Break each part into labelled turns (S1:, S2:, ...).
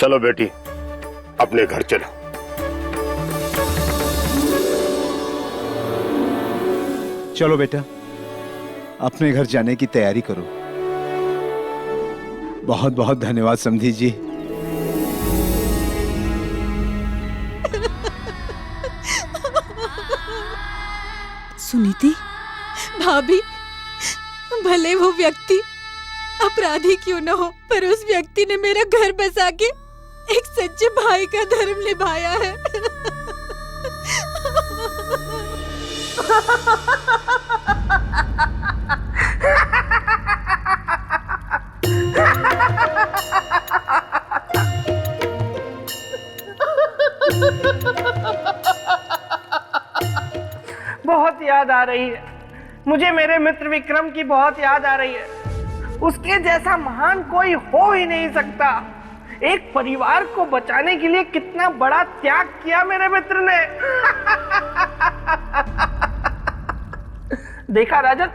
S1: चलो बेटी, अपने घर चलो।
S2: चलो बेटा, अपने घर जाने की तैयारी करो। बहुत बहुत धन्यवाद समधी जी।
S3: सुनीति,
S4: भाभी, भले वो व्यक्ति अपराधी क्यों न हो, पर उस व्यक्ति ने मेरा घर बसा के एक सच्चे भाई का धर्म निभाया है।
S5: बहुत याद आ रही है मुझे, मेरे मित्र विक्रम की बहुत याद आ रही है। उसके जैसा महान कोई हो ही नहीं सकता। एक परिवार को बचाने के लिए कितना बड़ा त्याग किया मेरे मित्र ने। देखा राजन,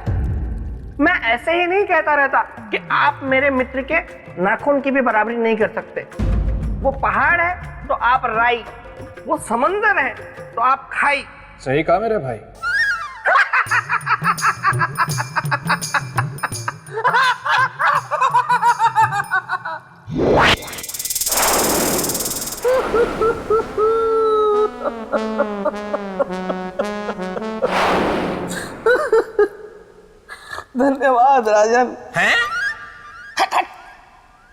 S5: मैं ऐसे ही नहीं कहता रहता कि आप मेरे मित्र के नाखून की भी बराबरी नहीं कर सकते। वो पहाड़ है तो आप राई, वो समंदर है तो आप खाई।
S6: सही कहा मेरे भाई।
S5: धन्यवाद राजन।
S7: हैं?
S5: हट हट।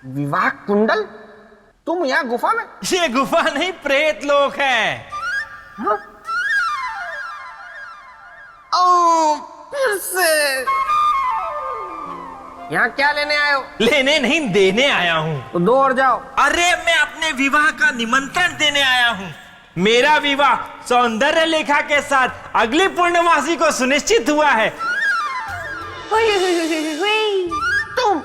S5: विवाह कुंडल? तुम यहाँ गुफा में?
S7: ये गुफा नहीं, प्रेत लोक है।
S5: हाँ? ओ, फिर से यहाँ क्या लेने आए हो?
S7: लेने नहीं, देने आया हूँ।
S5: तो दो और जाओ।
S7: अरे मैं अपने विवाह का निमंत्रण देने आया हूँ। मेरा विवाह सौंदर्य लेखा के साथ अगली पूर्णमासी को सुनिश्चित हुआ है।
S5: तुम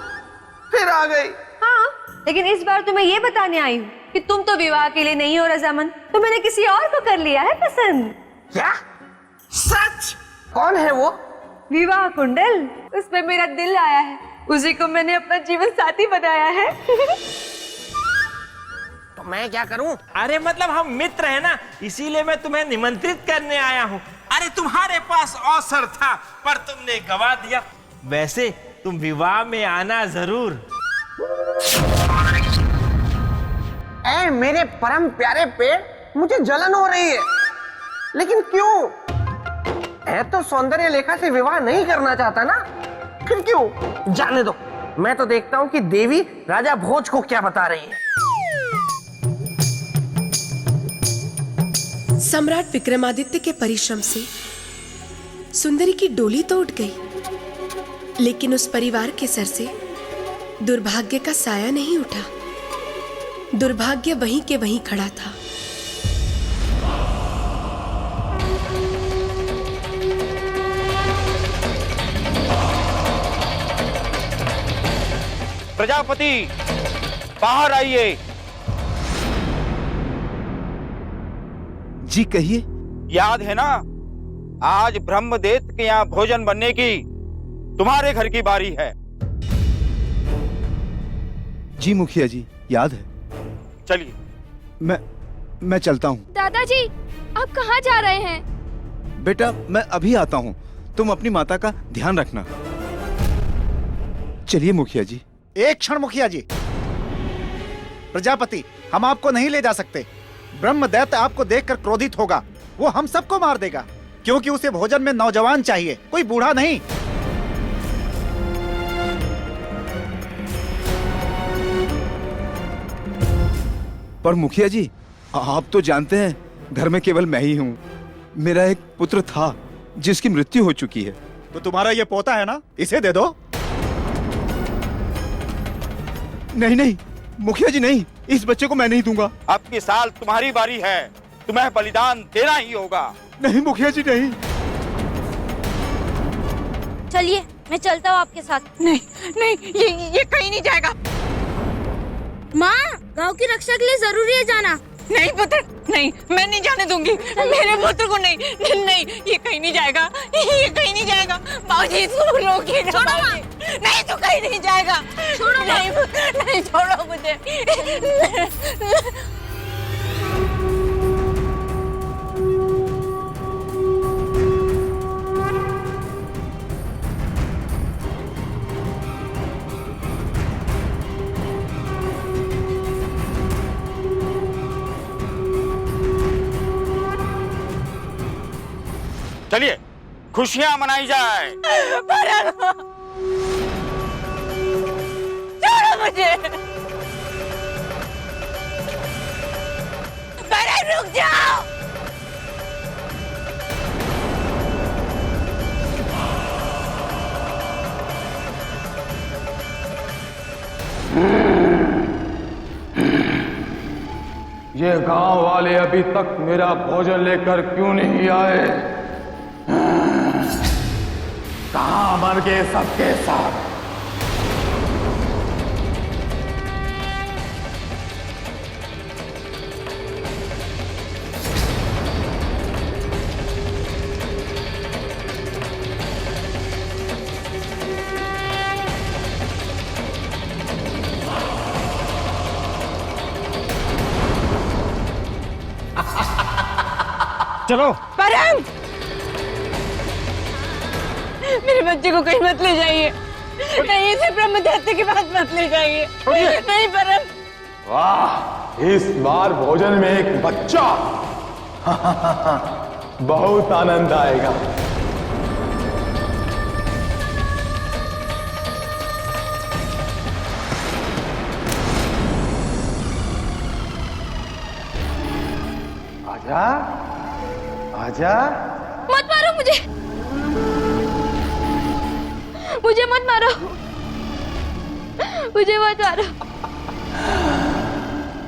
S5: फिर आ गई।
S8: हाँ, लेकिन इस बार तो मैं ये बताने आई हूँ कि तुम तो विवाह के लिए नहीं हो रजामंद, तो मैंने किसी और को कर लिया है पसंद।
S5: क्या? सच? कौन है वो?
S8: विवाह कुंडल, उसमें मेरा दिल आया है, उसी को मैंने अपना जीवन साथी बनाया है।
S5: तो मैं क्या करूं?
S7: अरे मतलब हम मित्र हैं ना, इसीलिए मैं तुम्हें निमंत्रित करने आया हूँ। अरे तुम्हारे पास अवसर था पर तुमने गवा दिया। वैसे तुम विवाह में आना जरूर।
S5: ऐ मेरे परम प्यारे पेड़, मुझे जलन हो रही है। लेकिन क्यों? है तो सौंदर्य लेखा से विवाह नहीं करना चाहता ना, फिर क्यों? जाने दो, मैं तो देखता हूँ कि देवी राजा भोज को क्या बता रही है।
S9: सम्राट विक्रमादित्य के परिश्रम से सुंदरी की डोली तो उठ गई, लेकिन उस परिवार के सर से दुर्भाग्य का साया नहीं उठा। दुर्भाग्य वहीं के वहीं खड़ा था।
S6: प्रजापति, बाहर आइए।
S2: जी कहिए।
S6: याद है ना, आज ब्रह्मदेव के यहाँ भोजन बनने की तुम्हारे घर की बारी है।
S2: जी मुखिया जी, याद है।
S6: चलिए।
S2: मैं चलता हूँ।
S4: दादाजी, आप कहाँ जा रहे हैं?
S2: बेटा मैं अभी आता हूँ, तुम अपनी माता का ध्यान रखना। चलिए मुखिया जी।
S10: एक क्षण मुखिया जी। प्रजापति, हम आपको नहीं ले जा सकते। ब्रह्मदैत्य आपको देखकर क्रोधित होगा, वो हम सबको मार देगा, क्योंकि उसे भोजन में नौजवान चाहिए, कोई बूढ़ा नहीं।
S2: पर मुखिया जी, आप तो जानते हैं घर में केवल मैं ही हूँ। मेरा एक पुत्र था जिसकी मृत्यु हो चुकी है।
S10: तो तुम्हारा ये पोता है ना, इसे दे दो।
S2: नहीं नहीं मुखिया जी, नहीं, इस बच्चे को मैं नहीं दूंगा।
S6: अब की साल तुम्हारी बारी है, तुम्हें बलिदान देना ही होगा।
S2: नहीं मुखिया जी, नहीं।
S4: चलिए, मैं चलता हूँ आपके साथ। नहीं नहीं, ये कहीं नहीं जाएगा। माँ, गांव की रक्षा के लिए जरूरी है जाना। नहीं पुत्र, नहीं, मैं नहीं जाने दूंगी मेरे पुत्र को। नहीं नहीं, ये कहीं नहीं जाएगा, ये कहीं नहीं जाएगा। बाबूजी इसको रोकिए ना। छोड़ो माँ। नहीं तो कहीं नहीं जाएगा। छोड़ो नहीं पुत्र, नहीं, छोड़ो मुझे।
S6: चलिए खुशियां मनाई जाए।
S4: छोड़ो मुझे। रुक जाओ।
S11: ये गांव वाले अभी तक मेरा भोजन लेकर क्यों नहीं आए? कहां मर गए सबके साथ?
S7: चलो।
S4: परम, मेरे बच्चे को कहीं मत ले जाइए। नहीं, इसे ब्रह्मदैत्य के पास मत ले जाइए। नहीं परम।
S11: वाह, इस बार भोजन में एक बच्चा। बहुत आनंद आएगा। आजा, आजा।
S8: मत मारो मुझे, मुझे मत मारो, मुझे मत मारो।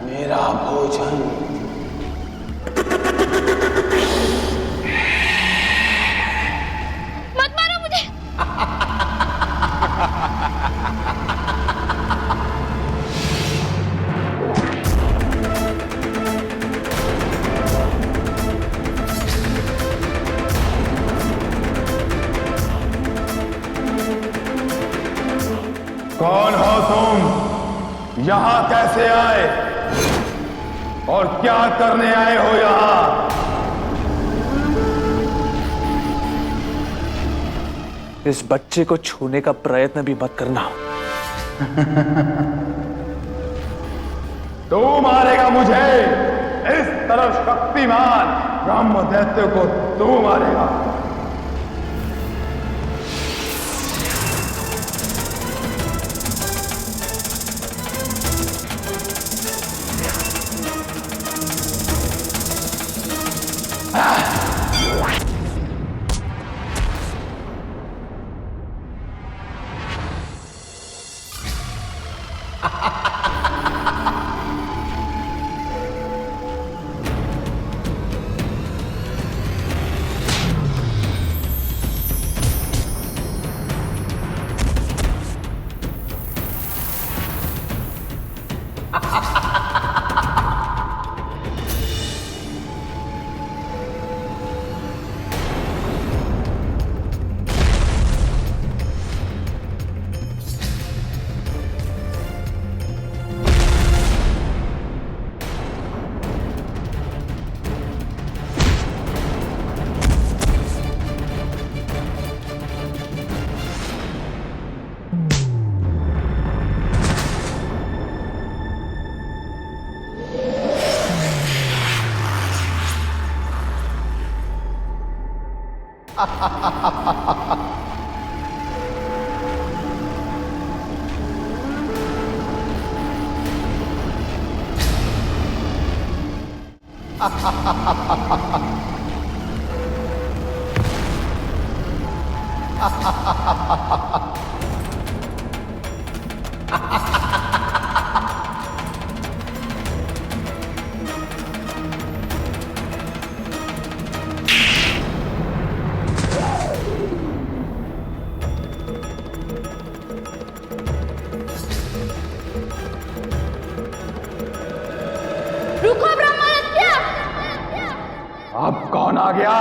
S11: मेरा भोजन।
S8: मत मारो मुझे।
S11: कौन हो तुम? यहां कैसे आए और क्या करने आए हो यहां?
S12: इस बच्चे को छूने का प्रयत्न भी मत करना।
S11: तू मारेगा मुझे? इस तरह शक्तिमान ब्रह्मदैत्य को तू मारेगा?
S8: रुको ब्रह्मदत्त।
S11: अब कौन आ गया?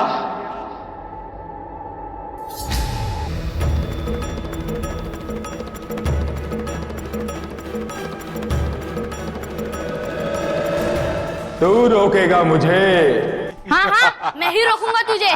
S11: तू रोकेगा मुझे?
S8: हाँ हाँ, मैं ही रोकूंगा तुझे।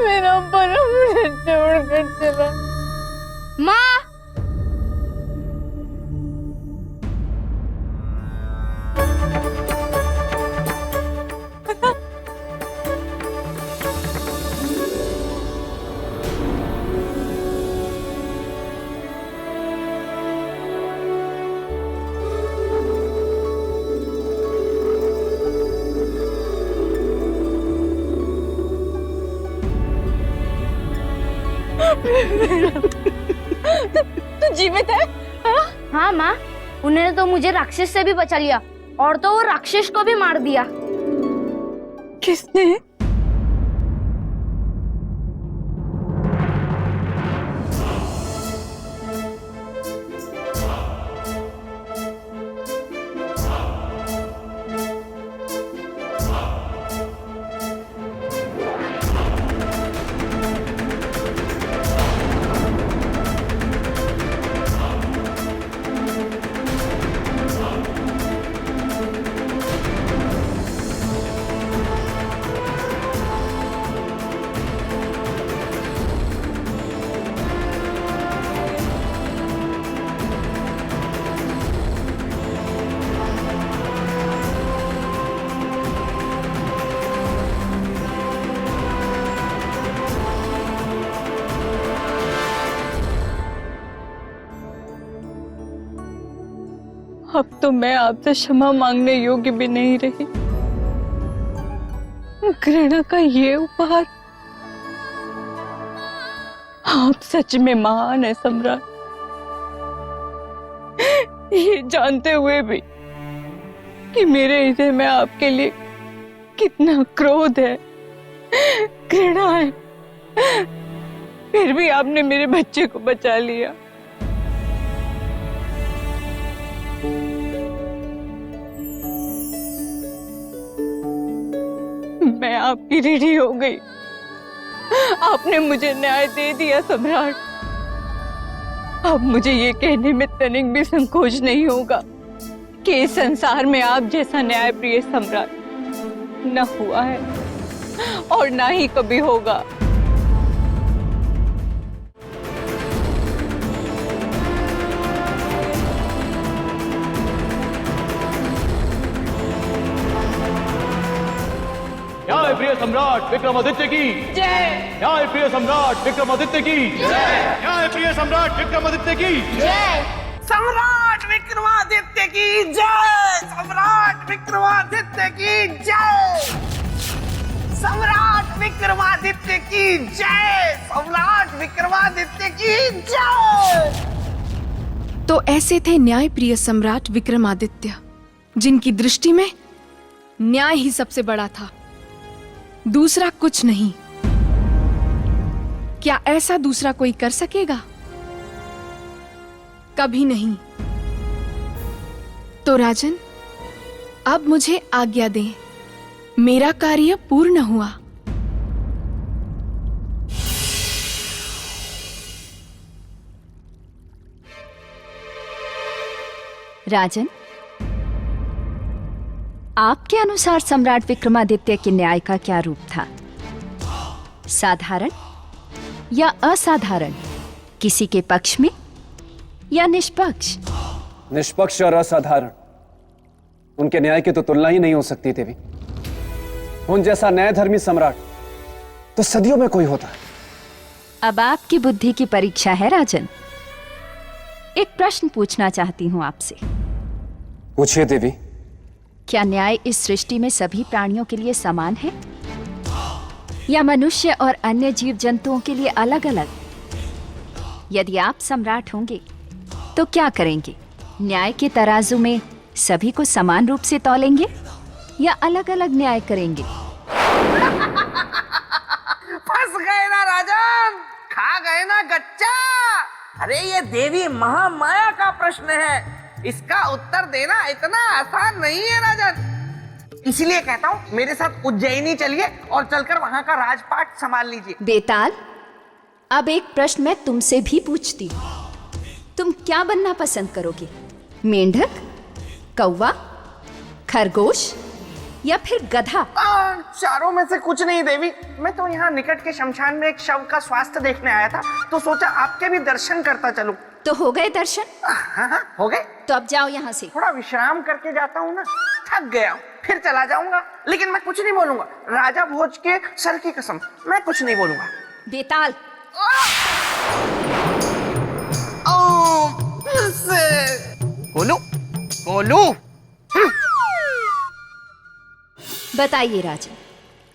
S4: मेरा परम मुझे छोड़कर चला।
S8: माँ,
S4: तू जीवित है?
S8: हाँ माँ, उन्होंने तो मुझे राक्षस से भी बचा लिया और तो वो राक्षस को भी मार दिया।
S4: किसने? अब तो मैं आपसे क्षमा मांगने योग्य भी नहीं रही। घृणा का ये उपहार, आप सच में महान है सम्राट। ये जानते हुए भी कि मेरे हृदय में आपके लिए कितना क्रोध है, घृणा है, फिर भी आपने मेरे बच्चे को बचा लिया। मैं आपकी ऋणी हो गई। आपने मुझे न्याय दे दिया सम्राट। अब मुझे ये कहने में तनिक भी संकोच नहीं होगा कि इस संसार में आप जैसा न्याय प्रिय सम्राट न हुआ है और ना ही कभी होगा।
S12: न्याय प्रिय सम्राट विक्रमादित्य की
S4: जय।
S12: न्याय प्रिय सम्राट विक्रमादित्य की जय। न्याय प्रिय सम्राट विक्रमादित्य की
S8: जय।
S5: सम्राट विक्रमादित्य की जय। सम्राट विक्रमादित्य की जय। सम्राट विक्रमादित्य की जय। सम्राट विक्रमादित्य की जय।
S9: तो ऐसे थे न्याय प्रिय सम्राट विक्रमादित्य, जिनकी दृष्टि में न्याय ही सबसे बड़ा था, दूसरा कुछ नहीं। क्या ऐसा दूसरा कोई कर सकेगा? कभी नहीं। तो राजन, अब मुझे आज्ञा दें, मेरा कार्य पूर्ण हुआ।
S3: राजन, आपके अनुसार सम्राट विक्रमादित्य के न्याय का क्या रूप था? साधारण या असाधारण, किसी के पक्ष में या निष्पक्ष?
S12: निष्पक्ष और असाधारण।
S13: उनके न्याय की तो तुलना ही नहीं हो सकती देवी। उन जैसा न्यायधर्मी सम्राट तो सदियों में कोई होता है।
S3: अब आपकी बुद्धि की परीक्षा है राजन। एक प्रश्न पूछना चाहती हूँ आपसे।
S13: पूछिए देवी।
S3: क्या न्याय इस सृष्टि में सभी प्राणियों के लिए समान है या मनुष्य और अन्य जीव जंतुओं के लिए अलग अलग? यदि आप सम्राट होंगे तो क्या करेंगे? न्याय के तराजू में सभी को समान रूप से तौलेंगे या अलग अलग न्याय करेंगे?
S5: फंस गए ना राजन, खा गए ना गच्चा। अरे ये देवी महामाया का प्रश्न है, इसका उत्तर देना इतना आसान नहीं है राजन। इसलिए कहता हूँ मेरे साथ उज्जैनी चलिए और चलकर वहां का राजपाट संभाल लीजिए।
S3: बेताल, अब एक प्रश्न मैं तुमसे भी पूछती हूँ। तुम क्या बनना पसंद करोगे? मेंढक, कौवा, खरगोश या फिर गधा?
S5: चारों में से कुछ नहीं देवी। मैं तो यहाँ निकट के शमशान में एक शव का स्वास्थ्य देखने आया था, तो सोचा आपके भी दर्शन करता चलूं।
S3: तो हो गए दर्शन?
S5: हाँ, हो गए।
S3: तो अब जाओ यहाँ से।
S5: थोड़ा विश्राम करके जाता हूँ ना, थक गया हूँ, फिर चला जाऊंगा। लेकिन मैं कुछ नहीं बोलूंगा, राजा भोज के सर की कसम, मैं कुछ नहीं बोलूंगा।
S3: बेताल,
S5: बोलू बोलू।
S3: बताइए राजन,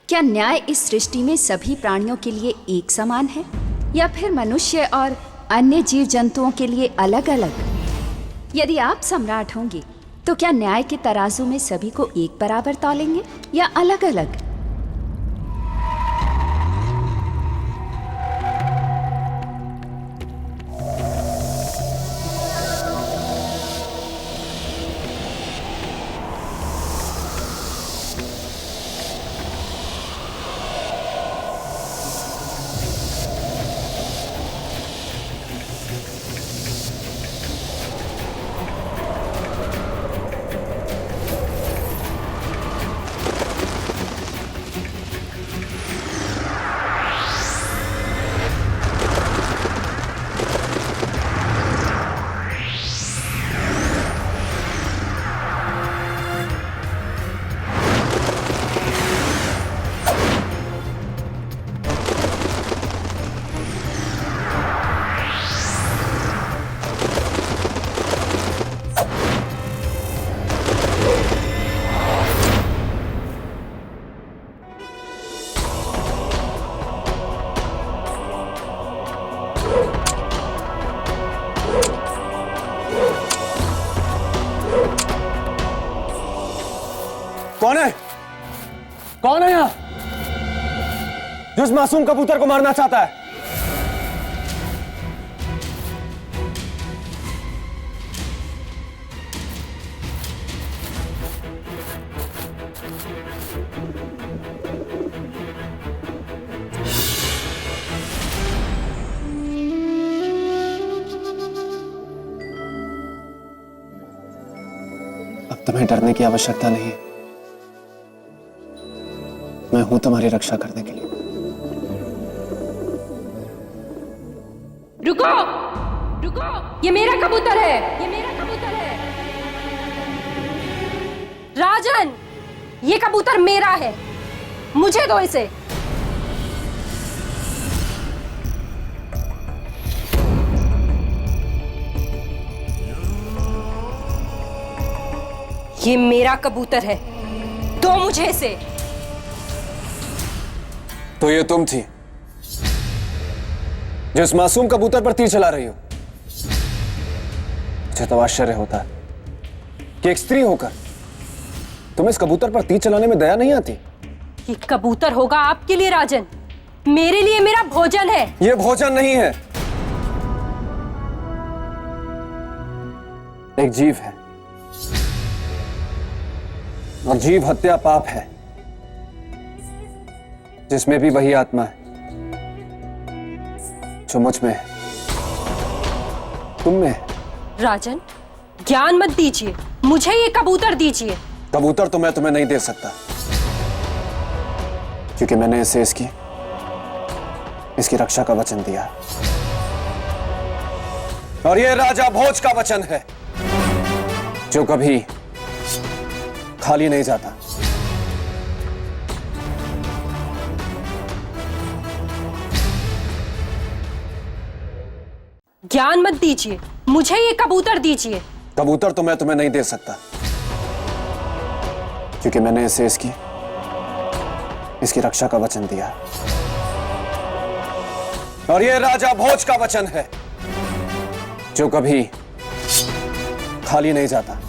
S3: क्या न्याय इस सृष्टि में सभी प्राणियों के लिए एक समान है या फिर मनुष्य और अन्य जीव जंतुओं के लिए अलग अलग? यदि आप सम्राट होंगे तो क्या न्याय के तराजू में सभी को एक बराबर तौलेंगे या अलग अलग?
S13: कौन है? कौन है यहाँ जो इस मासूम कबूतर को मारना चाहता है? अब तुम्हें डरने की आवश्यकता नहीं है। मैं हूं तुम्हारी रक्षा करने के लिए।
S8: रुको, रुको, ये मेरा कबूतर है, ये मेरा कबूतर है। राजन, ये कबूतर मेरा है, मुझे दो इसे। ये मेरा कबूतर है, दो मुझे इसे।
S13: तो ये तुम थी जो इस मासूम कबूतर पर तीर चला रही हो। मुझे तो आश्चर्य होता है कि एक स्त्री होकर तुम्हें इस कबूतर पर तीर चलाने में दया नहीं आती।
S8: ये कबूतर होगा आपके लिए राजन, मेरे लिए मेरा भोजन है।
S13: ये भोजन नहीं है, एक जीव है और जीव हत्या पाप है, जिसमें भी वही आत्मा है जो मुझ में है, तुम में है।
S8: राजन, ज्ञान मत दीजिए, मुझे ये कबूतर दीजिए।
S13: कबूतर तो मैं तुम्हें नहीं दे सकता, क्योंकि मैंने इसे इसकी रक्षा का वचन दिया, और ये राजा भोज का वचन है, जो कभी खाली नहीं जाता।
S8: ज्ञान मत दीजिए, मुझे ये कबूतर दीजिए।
S13: कबूतर तो मैं तुम्हें नहीं दे सकता, क्योंकि मैंने इसे इसकी रक्षा का वचन दिया, और ये राजा भोज का वचन है, जो कभी खाली नहीं जाता।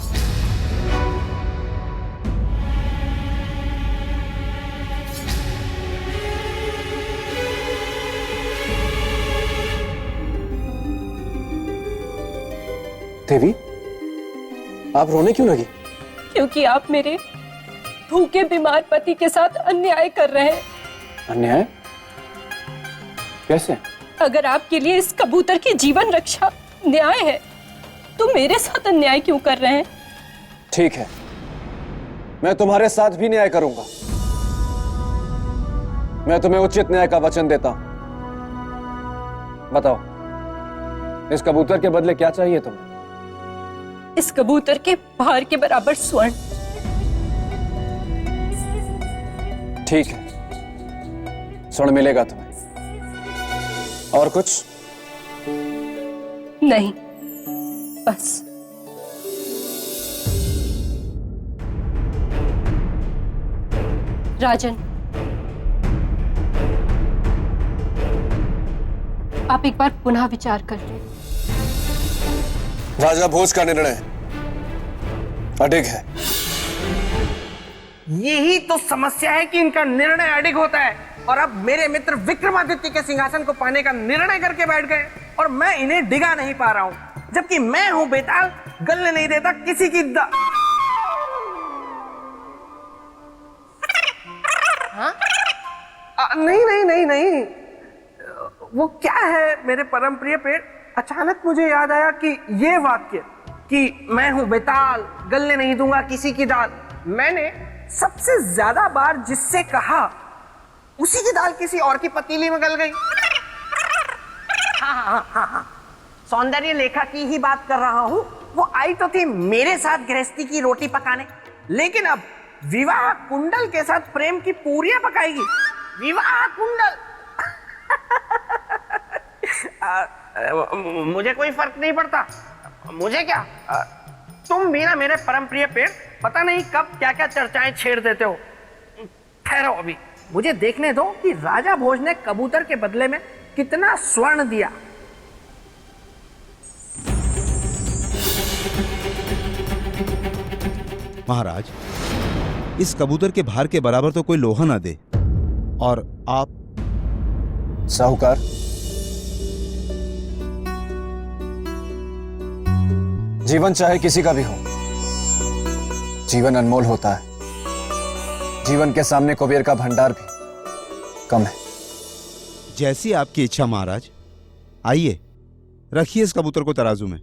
S13: देवी, आप रोने क्यों लगी?
S8: क्योंकि आप मेरे भूखे बीमार पति के साथ अन्याय कर रहे हैं।
S13: अन्याय? कैसे?
S8: अगर आपके लिए इस कबूतर की जीवन रक्षा न्याय है, तो मेरे साथ अन्याय क्यों कर रहे हैं?
S13: ठीक है, मैं तुम्हारे साथ भी न्याय करूंगा। मैं तुम्हें उचित न्याय का वचन देता हूं। बताओ, इस कबूतर के बदले क्या चाहिए तुम्हें?
S8: इस कबूतर के भार के बराबर स्वर्ण।
S13: ठीक है, स्वर्ण मिलेगा तुम्हें। और कुछ?
S8: नहीं, बस। राजन, आप एक बार पुनः विचार कर लें।
S13: राजा भोज का निर्णय अडिग है।
S5: यही तो समस्या है कि इनका निर्णय अडिग होता है, और अब मेरे मित्र विक्रमादित्य के सिंहासन को पाने का निर्णय करके बैठ गए, और मैं इन्हें डिगा नहीं पा रहा हूं, जबकि मैं हूं बेताल, गलने नहीं देता किसी की हाँ? नहीं नहीं नहीं नहीं, वो क्या है मेरे परम प्रिय पेड़? अचानक मुझे याद आया कि ये वाक्य कि मैं हूं बेताल, गलने नहीं दूंगा किसी की दाल, मैंने सबसे ज्यादा बार जिससे कहा, उसी की दाल किसी और की पतीली में गल गई। हाँ, सौंदर्य लेखा की ही बात कर रहा हूं। वो आई तो थी मेरे साथ गृहस्थी की रोटी पकाने, लेकिन अब विवाह कुंडल के साथ प्रेम की पूरियां पकाएगी। विवाह कुंडल मुझे कोई फर्क नहीं पड़ता, मुझे क्या, तुम भी ना मेरे परम प्रिय पेड़, पता नहीं कब क्या क्या चर्चाएं छेड़ देते हो। ठहरो, अभी मुझे देखने दो कि राजा भोज ने कबूतर के बदले में कितना स्वर्ण दिया।
S2: महाराज, इस कबूतर के भार के बराबर तो कोई लोहा ना दे, और आप?
S13: साहूकार, जीवन चाहे किसी का भी हो, जीवन अनमोल होता है। जीवन के सामने कुबेर का भंडार भी कम है।
S2: जैसी आपकी इच्छा महाराज। आइए, रखिए इस कबूतर को तराजू में।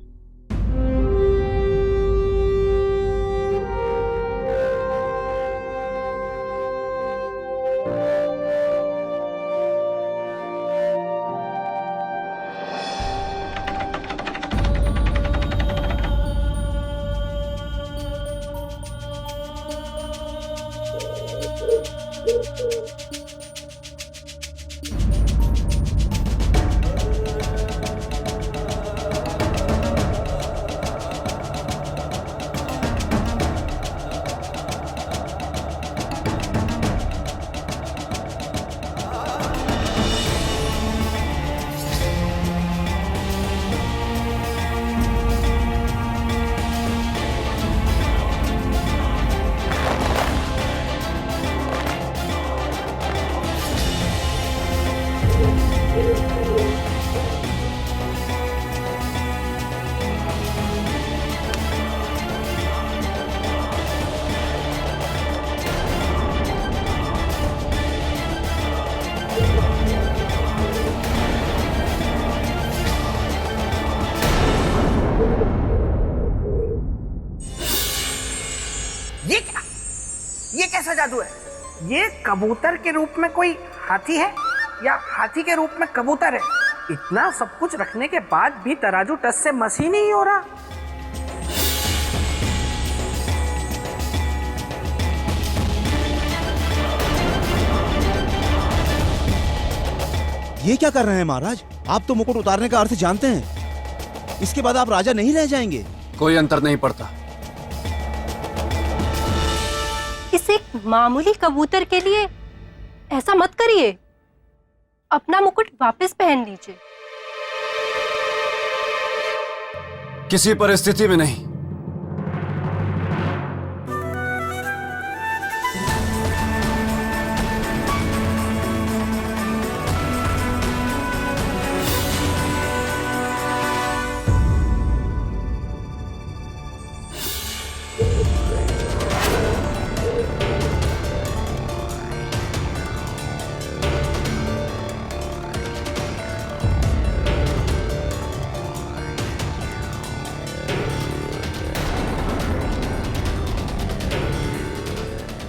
S5: ये कैसा जादू है? ये कबूतर के रूप में कोई हाथी है या हाथी के रूप में कबूतर है? इतना सब कुछ रखने के बाद भी तराजू टस से मस ही नहीं हो रहा।
S2: ये क्या कर रहे हैं महाराज? आप तो मुकुट उतारने का अर्थ जानते हैं। इसके बाद आप राजा नहीं रह जाएंगे।
S13: कोई अंतर नहीं पड़ता।
S8: इस एक मामूली कबूतर के लिए ऐसा मत करिए। अपना मुकुट वापस पहन लीजिए।
S13: किसी परिस्थिति में नहीं।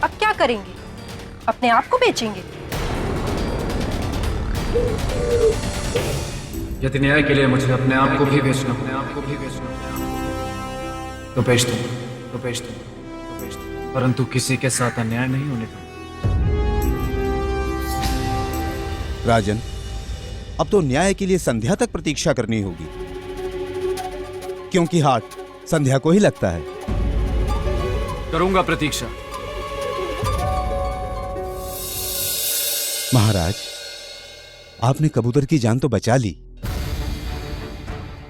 S8: अब क्या करेंगे? अपने आप को बेचेंगे?
S13: यदि न्याय के लिए मुझे अपने आप को भी बेचना तो बेच दूं, परंतु किसी के साथ अन्याय नहीं होने दूंगा।
S2: राजन, अब तो न्याय के लिए संध्या तक प्रतीक्षा करनी होगी, क्योंकि हाट संध्या को ही लगता है।
S13: करूंगा प्रतीक्षा।
S2: महाराज, आपने कबूतर की जान तो बचा ली।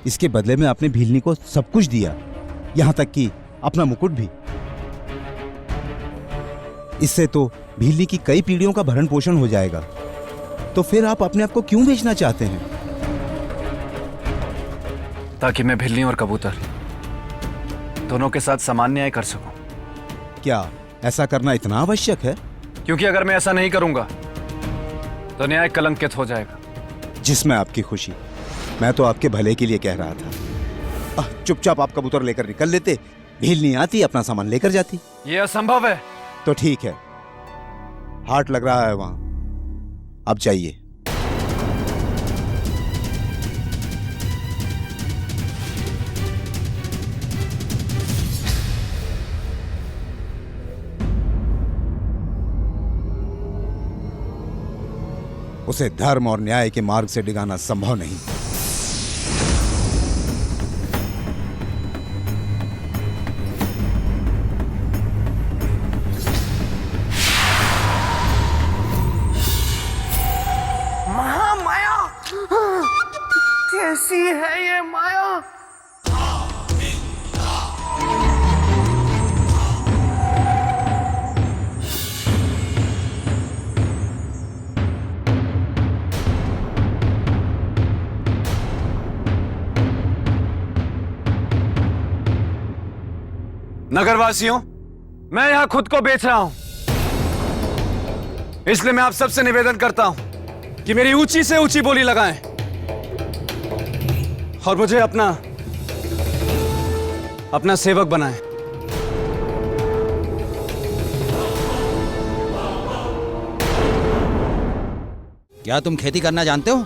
S2: इसके बदले में आपने भीलनी को सब कुछ दिया, यहां तक कि अपना मुकुट भी। इससे तो भीलनी की कई पीढ़ियों का भरण पोषण हो जाएगा। तो फिर आप अपने आप को क्यों बेचना चाहते हैं?
S13: ताकि मैं भिल्ली और कबूतर दोनों के साथ समान न्याय कर सकूं।
S2: क्या ऐसा करना इतना आवश्यक है?
S13: क्योंकि अगर मैं ऐसा नहीं करूंगा तो न्याय कलंकित हो जाएगा।
S2: जिसमें आपकी खुशी, मैं तो आपके भले के लिए कह रहा था। चुपचाप आप कबूतर लेकर निकल लेते, भीलनी आती, अपना सामान लेकर जाती।
S13: यह असंभव है।
S2: तो ठीक है, हाट लग रहा है वहां, अब जाइए। उसे धर्म और न्याय के मार्ग से डिगाना संभव नहीं।
S5: महामाया, कैसी है ये माया?
S13: नगरवासियों, मैं यहां खुद को बेच रहा हूं, इसलिए मैं आप सबसे निवेदन करता हूं कि मेरी ऊंची से ऊंची बोली लगाएं और मुझे अपना सेवक बनाएं।
S14: क्या तुम खेती करना जानते हो?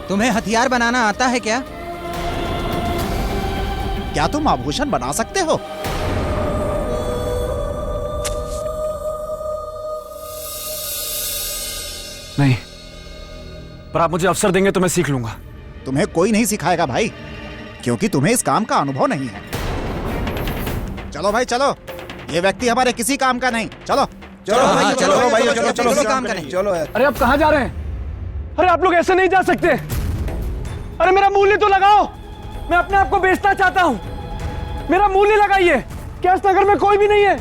S14: तुम्हें हथियार बनाना आता है क्या?
S10: क्या तुम आभूषण बना सकते हो?
S13: नहीं, पर आप मुझे अवसर देंगे तो मैं सीख लूंगा।
S10: तुम्हें कोई नहीं सिखाएगा भाई, क्योंकि तुम्हें इस काम का अनुभव नहीं है। चलो भाई चलो, ये व्यक्ति हमारे किसी काम का नहीं। चलो
S2: चलो भाई, चलो भाई, चलो चलो
S14: किसी काम का नहीं।
S2: चलो।
S13: अरे आप कहां जा रहे हैं? अरे आप लोग ऐसे नहीं जा सकते। अरे मेरा मूल्य तो लगाओ, मैं अपने आप को बेचना चाहता हूं। मेरा मूल्य लगाइए। क्या इस नगर में कोई भी नहीं है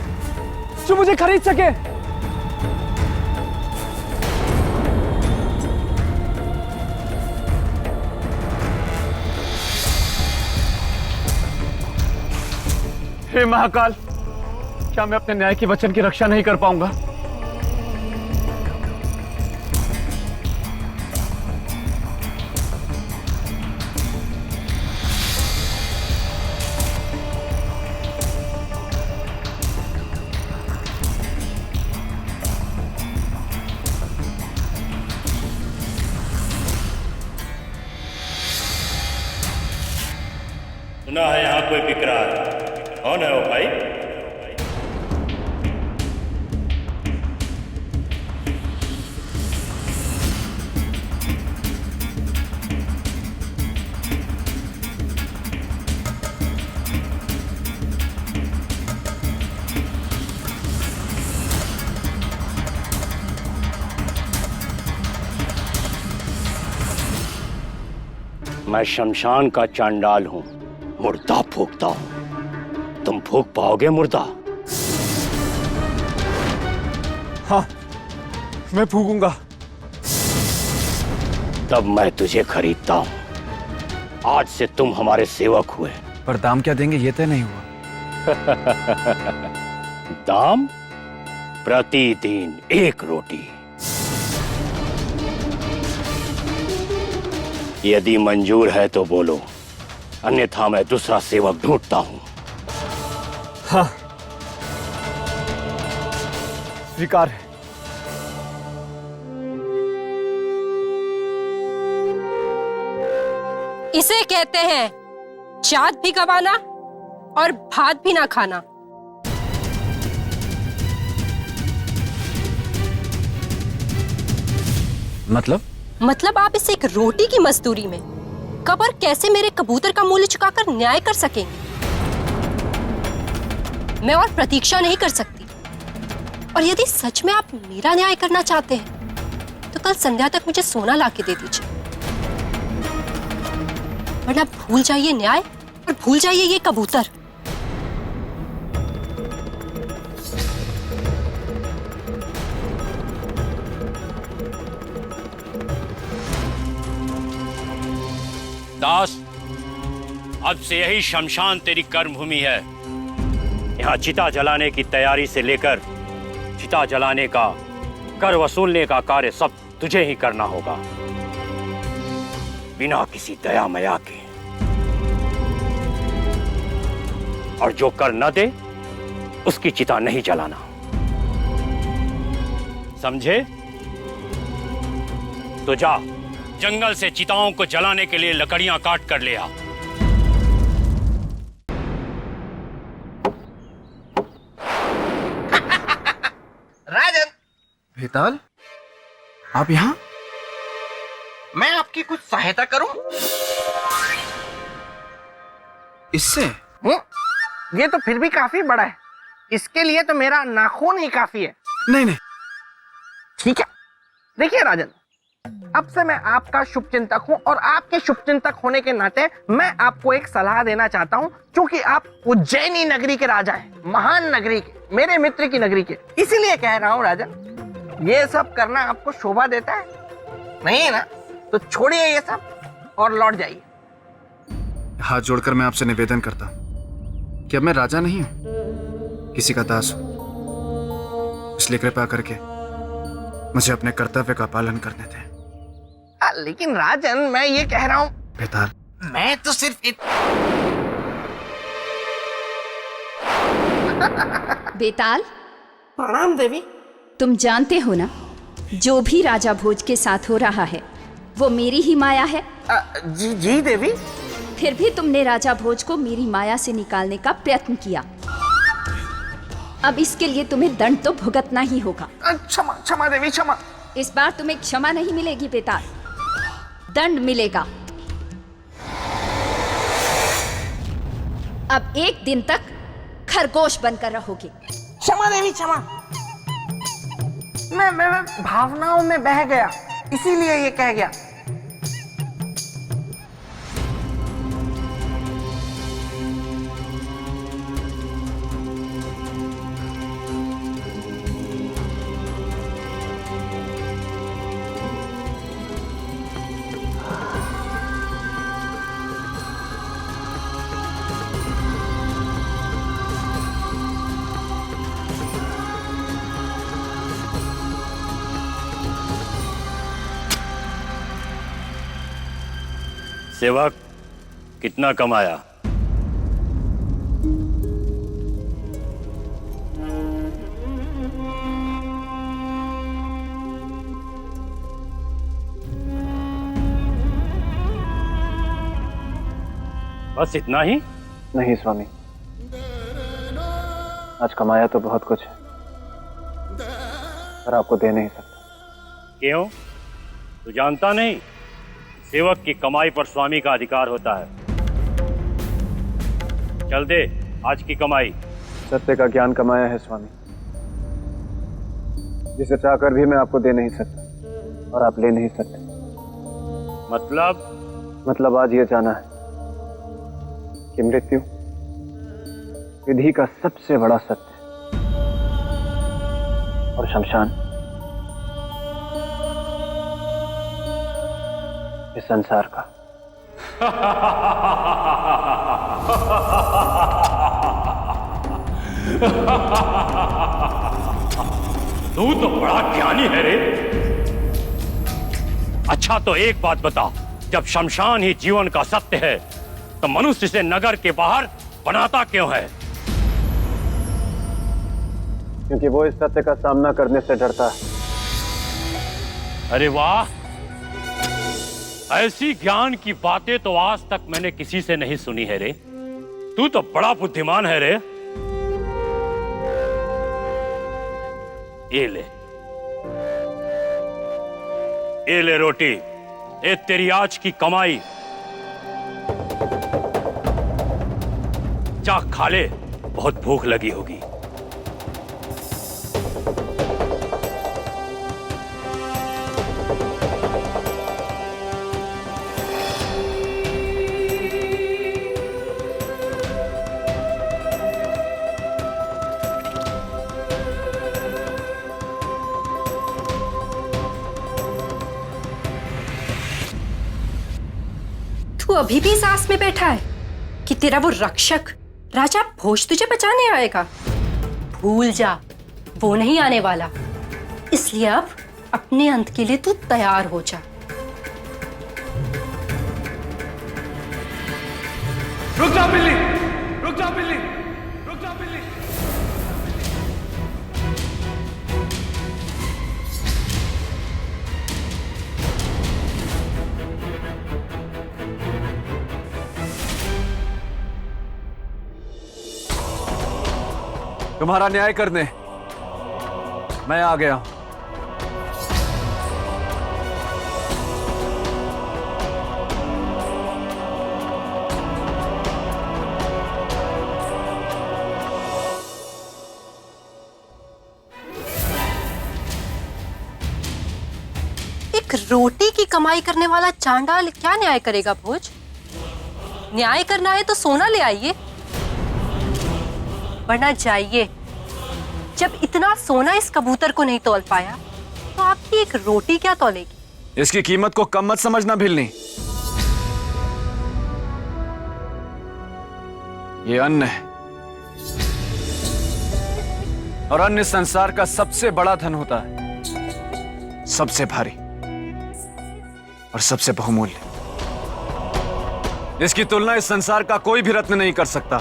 S13: जो मुझे खरीद सके? हे महाकाल, क्या मैं अपने न्याय के वचन की रक्षा नहीं कर पाऊंगा?
S12: सुना है यहाँ कोई विकराल, कौन है वो भाई?
S1: मैं शमशान का चांडाल हूं, मुर्दा फूंकता हूं। तुम फूंक पाओगे मुर्दा?
S13: हाँ, मैं फूकूंगा।
S1: तब मैं तुझे खरीदता हूं। आज से तुम हमारे सेवक हुए।
S13: पर दाम क्या देंगे ये तय नहीं हुआ।
S1: दाम? प्रतिदिन 1 रोटी। यदि मंजूर है तो बोलो, अन्यथा मैं दूसरा सेवक ढूंढता हूं।
S13: हाँ, स्वीकार है।
S8: इसे कहते हैं जात भी गवाना और भात भी ना खाना। मतलब आप इस एक रोटी की मजदूरी में कब और कैसे मेरे कबूतर का मूल्य चुकाकर न्याय कर सकेंगे? मैं और प्रतीक्षा नहीं कर सकती। और यदि सच में आप मेरा न्याय करना चाहते हैं तो कल संध्या तक मुझे सोना लाके दे दीजिए, वरना भूल जाइए न्याय और भूल जाइए ये कबूतर।
S1: दास, अब से यही शमशान तेरी कर्मभूमि है। यहाँ चिता जलाने की तैयारी से लेकर चिता जलाने का, कर वसूलने का कार्य सब तुझे ही करना होगा, बिना किसी दया मया के। और जो कर न दे उसकी चिता नहीं जलाना, समझे? तो जा, जंगल से चिताओं को जलाने के लिए लकड़ियां काट कर ले आ।
S5: राजन!
S10: बेताल, आप यहाँ?
S5: मैं आपकी कुछ सहायता करूं?
S10: इससे?
S5: ये तो फिर भी काफी बड़ा है। इसके लिए तो मेरा नाखून ही काफी है।
S10: नहीं।
S5: ठीक है, देखिए राजन, अब से मैं आपका शुभचिंतक हूं और आपके शुभचिंतक होने के नाते मैं आपको एक सलाह देना चाहता हूं, क्योंकि आप उज्जैनी नगरी के राजा हैं, महान नगरी के, मेरे मित्र की नगरी के। इसीलिए कह रहा हूं राजन, ये सब करना आपको शोभा देता है? नहीं है ना? तो छोड़िए ये सब और लौट जाइए।
S10: हाथ जोड़कर मैं आपसे निवेदन करता हूं कि अब मैं राजा नहीं हूं, किसी का दास हूं। इसलिए कृपा करके मुझे अपने कर्तव्य का पालन करने दें।
S5: लेकिन राजन, मैं ये कह रहा हूं।
S10: बेताल,
S5: मैं तो सिर्फ
S3: बेताल,
S5: प्रणाम देवी।
S3: तुम जानते हो ना, जो भी राजा भोज के साथ हो रहा है वो मेरी ही माया है।
S5: जी देवी।
S3: फिर भी तुमने राजा भोज को मेरी माया से निकालने का प्रयत्न किया। अब इसके लिए तुम्हें दंड तो भुगतना ही होगा।
S5: क्षमा देवी, क्षमा।
S3: इस बार तुम्हें क्षमा नहीं मिलेगी बेताल, दंड मिलेगा। अब 1 दिन तक खरगोश बनकर रहोगे।
S5: क्षमा देवी, क्षमा। मैं भावनाओं में बह गया, इसीलिए ये कह गया।
S1: सेवक, कितना कमाया? बस इतना ही?
S13: नहीं स्वामी, आज कमाया तो बहुत कुछ है, पर आपको दे नहीं सकता।
S1: क्यों? तू जानता नहीं, सेवक की कमाई पर स्वामी का अधिकार होता है। चल दे आज की कमाई।
S13: सत्य का ज्ञान कमाया है स्वामी, जिसे चाहकर भी मैं आपको दे नहीं सकता और आप ले नहीं सकते।
S1: मतलब
S10: मतलब आज ये जाना है कि मृत्यु विधि का सबसे बड़ा सत्य और शमशान इस संसार का।
S1: तू तो बड़ा ज्ञानी है रे। अच्छा तो एक बात बता, जब शमशान ही जीवन का सत्य है तो मनुष्य इसे नगर के बाहर बनाता क्यों है?
S10: क्योंकि वो इस सत्य का सामना करने से डरता है।
S1: अरे वाह, ऐसी ज्ञान की बातें तो आज तक मैंने किसी से नहीं सुनी है रे। तू तो बड़ा बुद्धिमान है रे। ये ले रोटी, ये तेरी आज की कमाई। जा खा ले, बहुत भूख लगी होगी।
S8: तू अभी भी सास में बैठा है कि तेरा वो रक्षक राजा भोज तुझे बचाने आएगा? भूल जा, वो नहीं आने वाला। इसलिए अब अपने अंत के लिए तू तैयार हो जा।
S13: रुक जा बिल्ली, रुक जा बिल्ली, रुक जा बिल्ली।
S10: तुम्हारा न्याय करने मैं आ गया हूं।
S8: एक रोटी की कमाई करने वाला चांडाल क्या न्याय करेगा भोज? न्याय करना है तो सोना ले आइए, वरना जाइए। जब इतना सोना इस कबूतर को नहीं तौल पाया तो आपकी एक रोटी क्या तौलेगी?
S10: इसकी कीमत को कम मत समझना भिलनी। ये अन्न है और अन्न इस संसार का सबसे बड़ा धन होता है, सबसे भारी और सबसे बहुमूल्य। इसकी तुलना इस संसार का कोई भी रत्न नहीं कर सकता।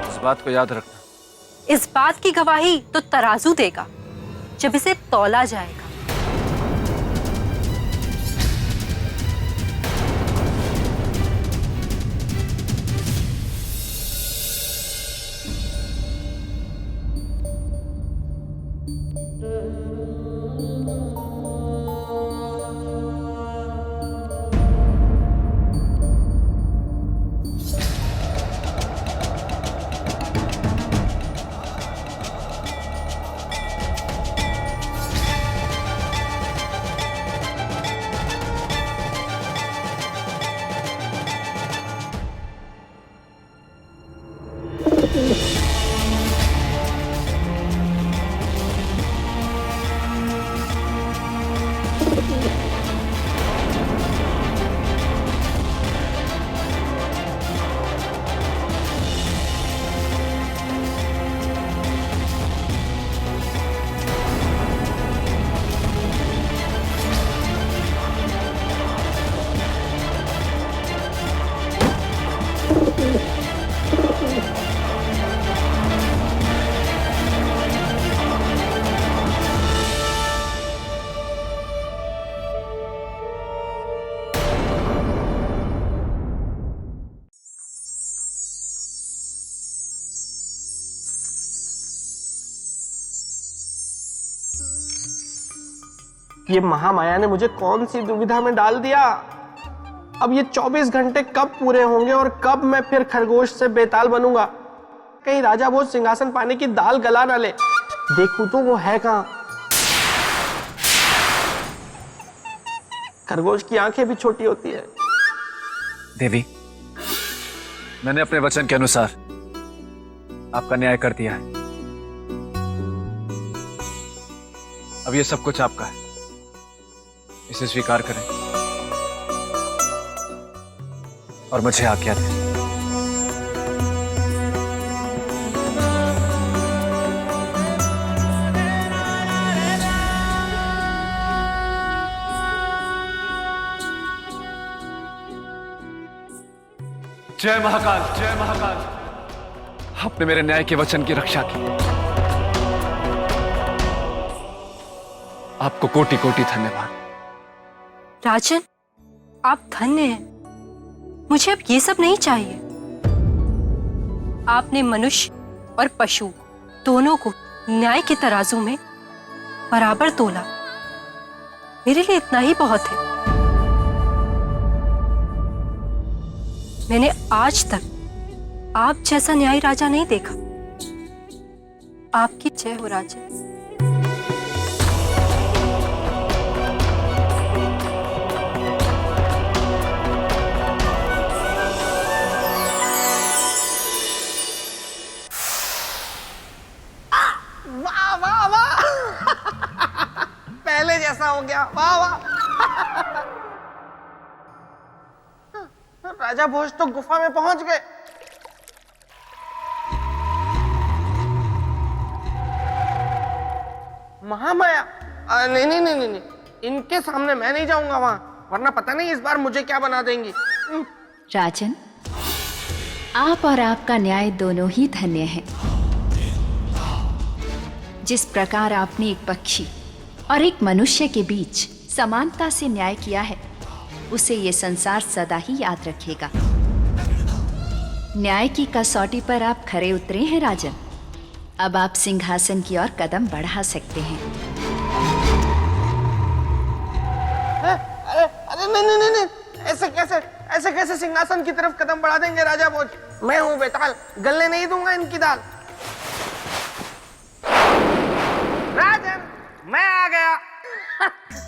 S10: इस बात को याद रखना।
S8: इस बात की गवाही तो तराजू देगा जब इसे तौला जाएगा।
S5: ये महामाया ने मुझे कौन सी दुविधा में डाल दिया। अब ये 24 घंटे कब पूरे होंगे और कब मैं फिर खरगोश से बेताल बनूंगा। कहीं राजा भोज सिंहासन पाने की दाल गला ना ले। देखूं तो वो है कहां। खरगोश की आंखें भी छोटी होती है।
S10: देवी, मैंने अपने वचन के अनुसार आपका न्याय कर दिया है। अब ये सब कुछ आपका है, इसे स्वीकार करें और मुझे आज्ञा दें। जय महाकाल, जय महाकाल। आपने मेरे न्याय के वचन की रक्षा की। आपको कोटि कोटि धन्यवाद।
S8: राजन, आप धन्य हैं। मुझे अब ये सब नहीं चाहिए। आपने मनुष्य और पशु दोनों को न्याय के तराजू में बराबर तोला। मेरे लिए इतना ही बहुत है। मैंने आज तक आप जैसा न्याय राजा नहीं देखा। आपकी जय हो राजन।
S5: वाह वाह वाह पहले जैसा हो गया। वाह वाह राजा भोज तो गुफा में पहुंच गए। महामाया, नहीं नहीं नहीं नहीं नहीं, इनके सामने मैं नहीं जाऊंगा वहां, वरना पता नहीं इस बार मुझे क्या बना देंगी।
S3: राजन, आप और आपका न्याय दोनों ही धन्य हैं। जिस प्रकार आपने एक पक्षी और एक मनुष्य के बीच समानता से न्याय किया है, उसे ये संसार सदा ही याद रखेगा। न्याय की कसौटी पर आप खरे उतरे हैं राजन। अब आप सिंहासन की ओर कदम बढ़ा सकते हैं।
S5: अरे अरे नहीं नहीं नहीं, ऐसे कैसे सिंहासन की तरफ कदम बढ़ा देंगे राजा भोज। मैं हूं बेताल, गलने नहीं दूंगा इनकी दाल। राजन, मैं आ गया।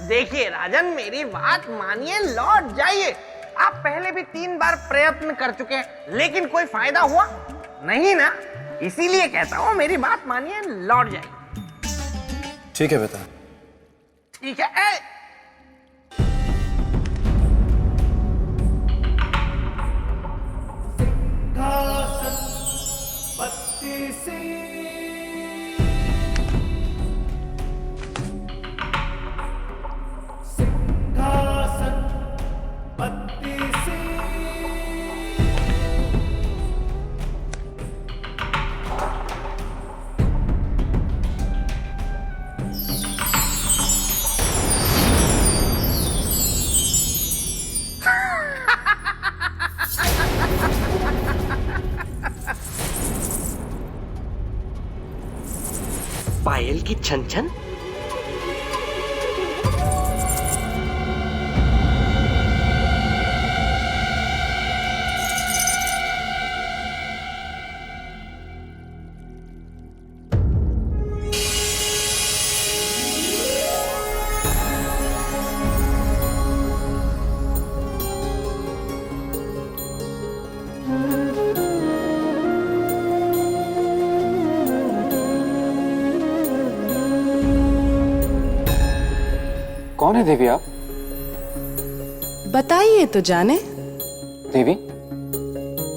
S5: देखिए राजन, मेरी बात मानिए, लौट जाइए। आप पहले भी 3 बार प्रयत्न कर चुके हैं, लेकिन कोई फायदा हुआ नहीं ना, इसीलिए कहता हूं मेरी बात मानिए, लौट जाइए।
S10: ठीक है बेटा।
S5: ठीक है। पायल की छन छन।
S10: कौन है देवी आप?
S9: बताइए तो जाने।
S10: देवी,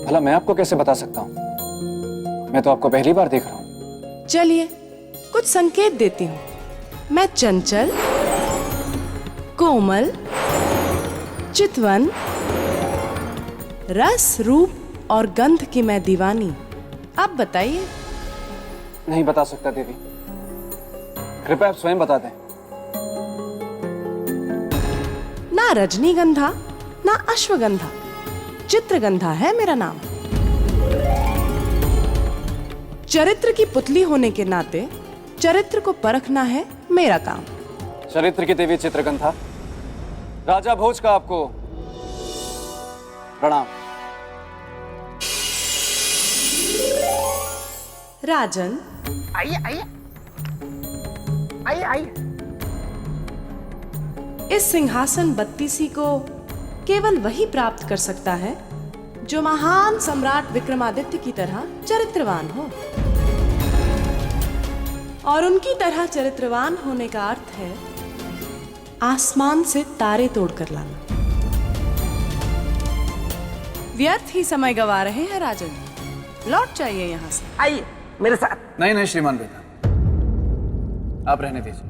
S10: भला मैं आपको कैसे बता सकता हूँ? मैं तो आपको पहली बार देख रहा हूँ।
S9: चलिए कुछ संकेत देती हूँ। मैं चंचल, कोमल, चितवन, रस, रूप और गंध की मैं दीवानी। आप बताइए।
S10: नहीं बता सकता देवी, कृपया आप स्वयं बता दें।
S9: ना रजनीगंधा ना अश्वगंधा, चित्रगंधा है मेरा नाम। चरित्र की पुतली होने के नाते चरित्र को परखना है मेरा काम।
S10: चरित्र की देवी चित्रगंधा, राजा भोज का आपको प्रणाम।
S9: राजन,
S5: आइए आइए आइए आइए।
S9: इस सिंहासन बत्तीसी को केवल वही प्राप्त कर सकता है जो महान सम्राट विक्रमादित्य की तरह चरित्रवान हो। और उनकी तरह चरित्रवान होने का अर्थ है आसमान से तारे तोड़कर लाना। व्यर्थ ही समय गवा रहे हैं राजन, लौट जाइए यहाँ से।
S5: आइए मेरे साथ।
S10: नहीं नहीं श्रीमान बेटा, आप रहने दीजिए।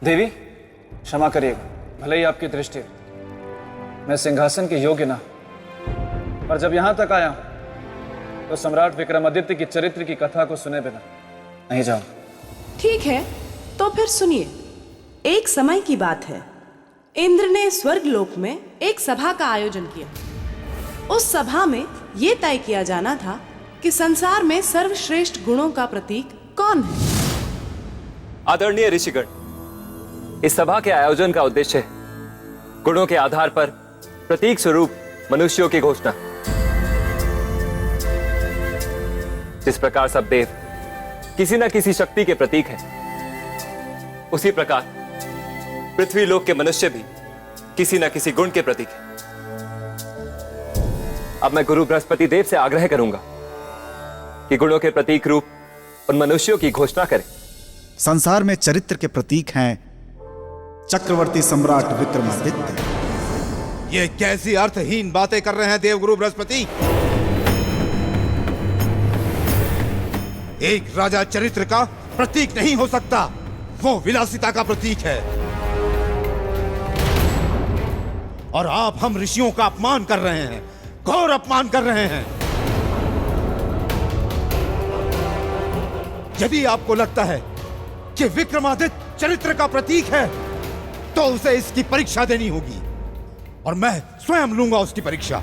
S10: देवी क्षमा करिएगा, भले ही आपकी दृष्टि मैं सिंहासन के योग्य ना, पर जब यहां तक आया तो सम्राट विक्रमादित्य की चरित्र की कथा को सुने बिना नहीं जाऊं।
S9: ठीक है, तो फिर सुनिए। एक समय की बात है, इंद्र ने स्वर्गलोक में एक सभा का आयोजन किया। उस सभा में यह तय किया जाना था कि संसार में सर्वश्रेष्ठ गुणों का प्रतीक कौन है।
S15: आदरणीय ऋषिगण, इस सभा के आयोजन का उद्देश्य है गुणों के आधार पर प्रतीक स्वरूप मनुष्यों की घोषणा। जिस प्रकार सब देव किसी न किसी शक्ति के प्रतीक हैं, उसी प्रकार पृथ्वी लोक के मनुष्य भी किसी न किसी गुण के प्रतीक हैं। अब मैं गुरु बृहस्पति देव से आग्रह करूंगा कि गुणों के प्रतीक रूप उन मनुष्यों की घोषणा करें।
S16: संसार में चरित्र के प्रतीक हैं चक्रवर्ती सम्राट विक्रमादित्य।
S2: ये कैसी अर्थहीन बातें कर रहे हैं देवगुरु बृहस्पति? एक राजा चरित्र का प्रतीक नहीं हो सकता, वो विलासिता का प्रतीक है। और आप हम ऋषियों का अपमान कर रहे हैं, घोर अपमान कर रहे हैं। यदि आपको लगता है कि विक्रमादित्य चरित्र का प्रतीक है, तो उसे इसकी परीक्षा देनी होगी, और मैं स्वयं लूंगा उसकी परीक्षा।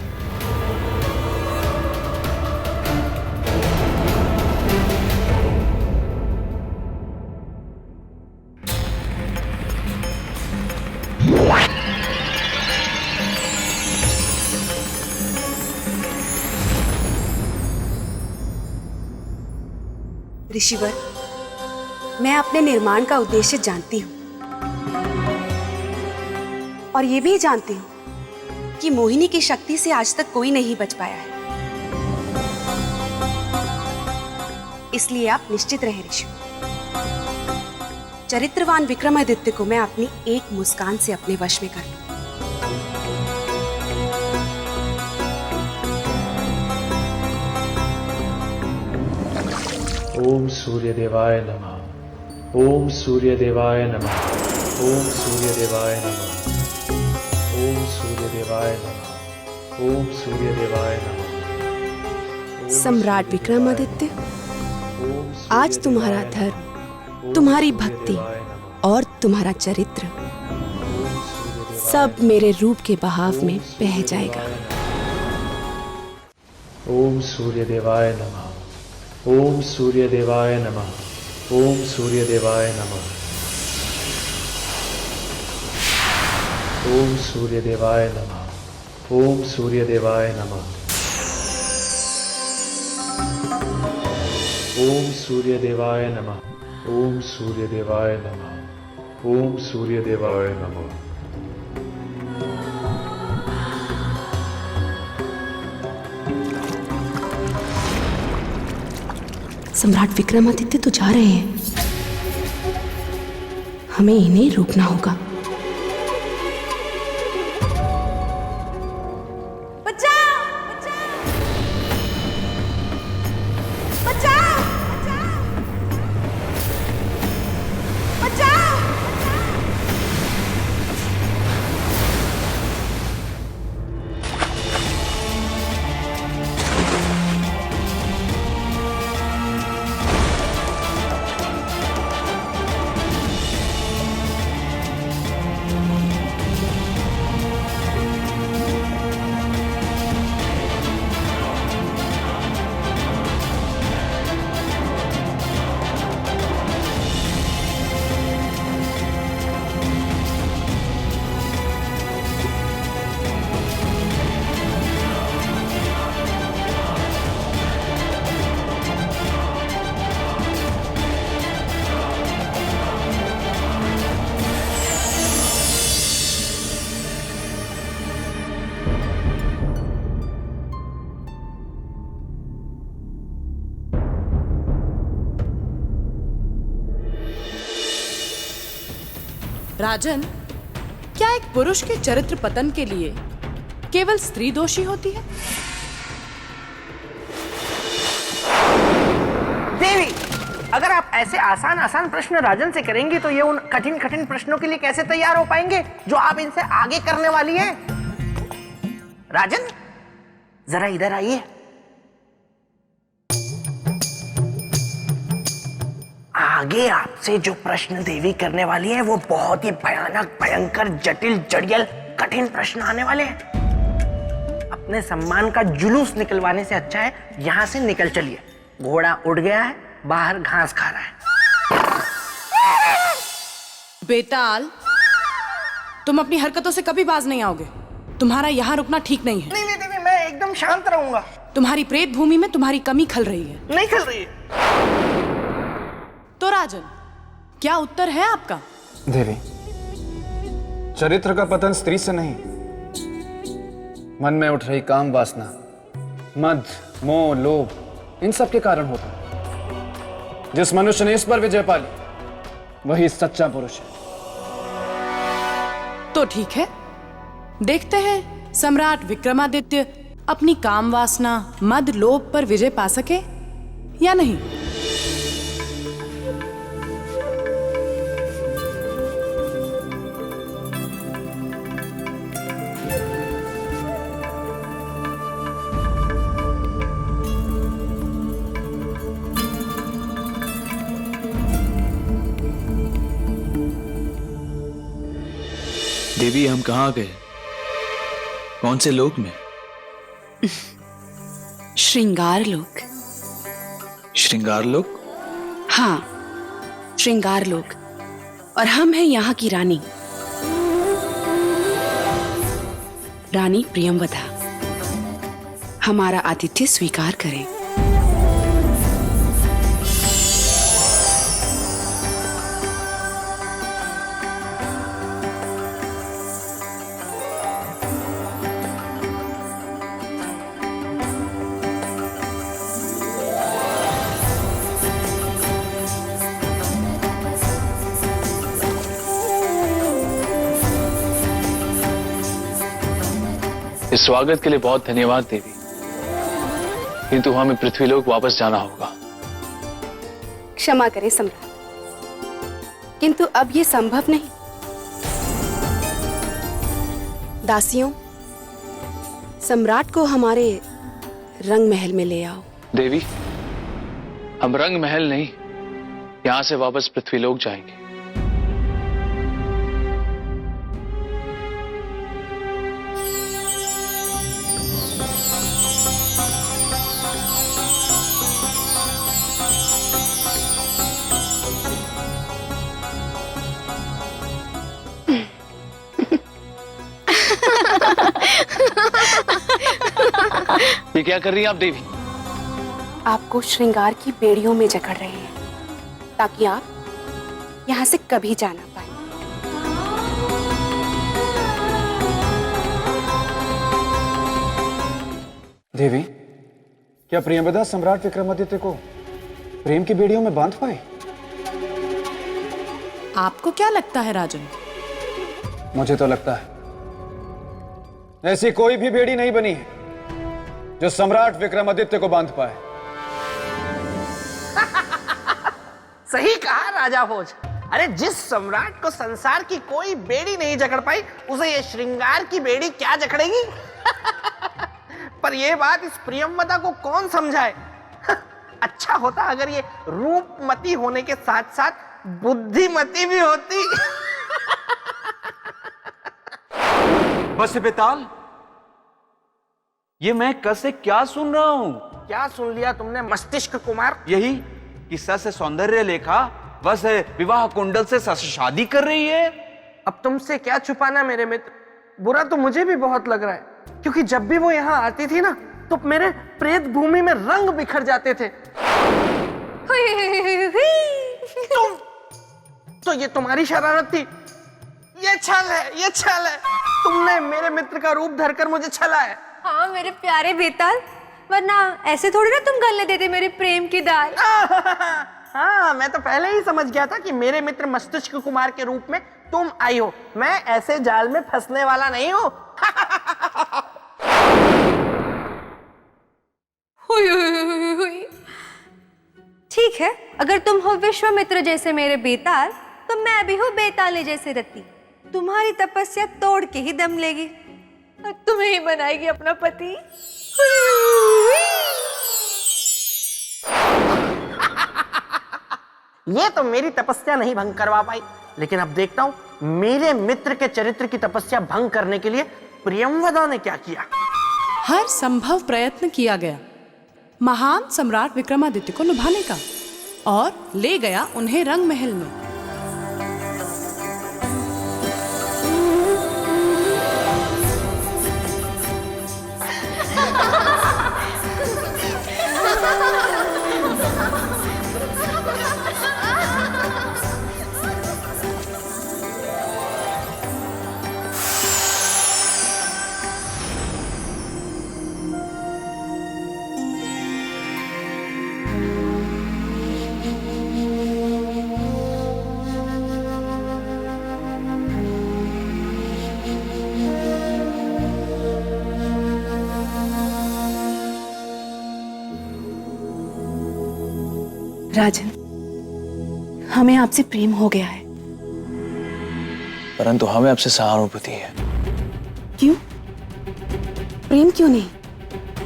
S17: ऋषिवर, मैं अपने निर्माण का उद्देश्य जानती हूँ, और ये भी जानती हूँ कि मोहिनी की शक्ति से आज तक कोई नहीं बच पाया है। इसलिए आप निश्चित रहे ऋषि, चरित्रवान विक्रमादित्य को मैं अपनी एक मुस्कान से अपने वश में कर लूं।
S18: ओम सूर्य देवाय नमः। ओम सूर्य देवाय नमः। ओम सूर्य देवाय नमः। ओम सूर्य देवाय नमः। ओम सूर्य देवाय नमः।
S9: सम्राट विक्रमादित्य, आज तुम्हारा धर्म, तुम्हारी भक्ति और तुम्हारा चरित्र सब मेरे रूप के बहाव में बह जाएगा।
S18: ओम सूर्य देवाय नमः। ओम सूर्य देवाय नमः। ओम सूर्य देवाय नमः। ओम सूर्य देवाय नमः। ओम सूर्य देवाय नमः। ओम सूर्य देवाय नमः। ओम सूर्य देवाय नमः। ओम सूर्य देवाय नमः।
S9: सम्राट विक्रमादित्य तो जा रहे हैं, हमें इन्हें रोकना होगा।
S19: राजन, क्या एक पुरुष के चरित्र पतन के लिए केवल स्त्री दोषी होती है?
S5: देवी, अगर आप ऐसे आसान आसान प्रश्न राजन से करेंगी तो ये उन कठिन कठिन प्रश्नों के लिए कैसे तैयार हो पाएंगे जो आप इनसे आगे करने वाली हैं? राजन, जरा इधर आइए। आगे आपसे जो प्रश्न देवी करने वाली है वो बहुत ही भयानक, भयंकर, जटिल, जड़ियल, कठिन प्रश्न आने वाले हैं। अपने सम्मान का जुलूस निकलवाने से अच्छा है यहां से निकल चलिए। घोड़ा उड़ गया है, बाहर घास खा रहा है।
S19: बेताल, तुम अपनी हरकतों से कभी बाज नहीं आओगे। तुम्हारा यहाँ रुकना ठीक नहीं है।
S5: नहीं नहीं देवी, मैं एकदम शांत रहूंगा।
S19: तुम्हारी प्रेत भूमि में तुम्हारी कमी खल रही है।
S5: नहीं खल रही है।
S19: तो राजन, क्या उत्तर है आपका?
S10: देवी, चरित्र का पतन स्त्री से नहीं, मन में उठ रही काम वासना, मद, मोह, लोभ, इन सब के कारण होता है। जिस मनुष्य ने इस पर विजय पा ली वही सच्चा पुरुष है।
S19: तो ठीक है, देखते हैं सम्राट विक्रमादित्य अपनी काम वासना, मद, लोभ पर विजय पा सके या नहीं।
S18: देवी, हम कहाँ गए? कौन से लोक में?
S17: श्रृंगार लोक।
S18: श्रृंगार लोक?
S17: हाँ, श्रृंगार लोक। और हम हैं यहाँ की रानी, रानी प्रियंवदा। हमारा आतिथ्य स्वीकार करें।
S18: इस स्वागत के लिए बहुत धन्यवाद देवी, किंतु हमें पृथ्वीलोक वापस जाना होगा।
S17: क्षमा करें सम्राट, किंतु अब ये संभव नहीं। दासियों, सम्राट को हमारे रंग महल में ले आओ।
S18: देवी, हम रंग महल नहीं, यहां से वापस पृथ्वीलोक जाएंगे। ये क्या कर रही हैं आप देवी?
S17: आपको श्रृंगार की बेड़ियों में जकड़ रहे हैं ताकि आप यहां से कभी जा ना पाए।
S10: देवी, क्या प्रियंवदा सम्राट विक्रमादित्य को प्रेम की बेड़ियों में बांध पाए?
S19: आपको क्या लगता है राजन?
S10: मुझे तो लगता है ऐसी कोई भी बेड़ी नहीं बनी है जो सम्राट विक्रमादित्य को बांध पाए।
S5: सही कहा राजा भोज। अरे जिस सम्राट को संसार की कोई बेड़ी नहीं जकड़ पाई, उसे ये श्रृंगार की बेड़ी क्या जकड़ेगी? पर ये बात इस प्रियंवदा को कौन समझाए? अच्छा होता अगर ये रूपमती होने के साथ साथ बुद्धिमती भी होती।
S6: बस बेताल, ये मैं कल से क्या सुन रहा हूं?
S5: क्या सुन लिया तुमने मस्तिष्क कुमार?
S6: यही किस्सा से सौंदर्य लेखा बस विवाह कुंडल से शादी कर रही है।
S5: अब तुमसे क्या छुपाना मेरे मित्र, बुरा तो मुझे भी बहुत लग रहा है, क्योंकि जब भी वो यहाँ आती थी ना तो मेरे प्रेत भूमि में रंग बिखर जाते थे। तुम तो ये तुम्हारी शरारत थी, ये छल है, ये छल है। तुमने मेरे मित्र का रूप धरकर मुझे छला है।
S20: हाँ मेरे प्यारे बेताल, वरना ऐसे थोड़ी ना तुम गलने देते मेरे प्रेम की दाल।
S5: हाँ, मैं तो पहले ही समझ गया था कि मेरे मित्र मस्तिष्क कुमार के रूप में तुम आई हो, मैं ऐसे जाल में फंसने वाला नहीं हूँ।
S20: ठीक है, अगर तुम हो विश्वामित्र जैसे मेरे बेताल, तो मैं भी हूँ बेताले जैसे रति। तुम्हारी तपस्या तोड़ के ही दम लेगी और तुम्हें ही बनाएगी अपना पति।
S5: ये तो मेरी तपस्या नहीं भंग करवा पाई, लेकिन अब देखता हूं मेरे मित्र के चरित्र की तपस्या भंग करने के लिए प्रियंवदा ने क्या किया।
S19: हर संभव प्रयत्न किया गया महान सम्राट विक्रमादित्य को लुभाने का, और ले गया उन्हें रंग महल में।
S17: राजन, हमें आपसे प्रेम हो गया है।
S18: परंतु हमें आपसे सहानुभूति है।
S17: क्यों? प्रेम क्यों नहीं?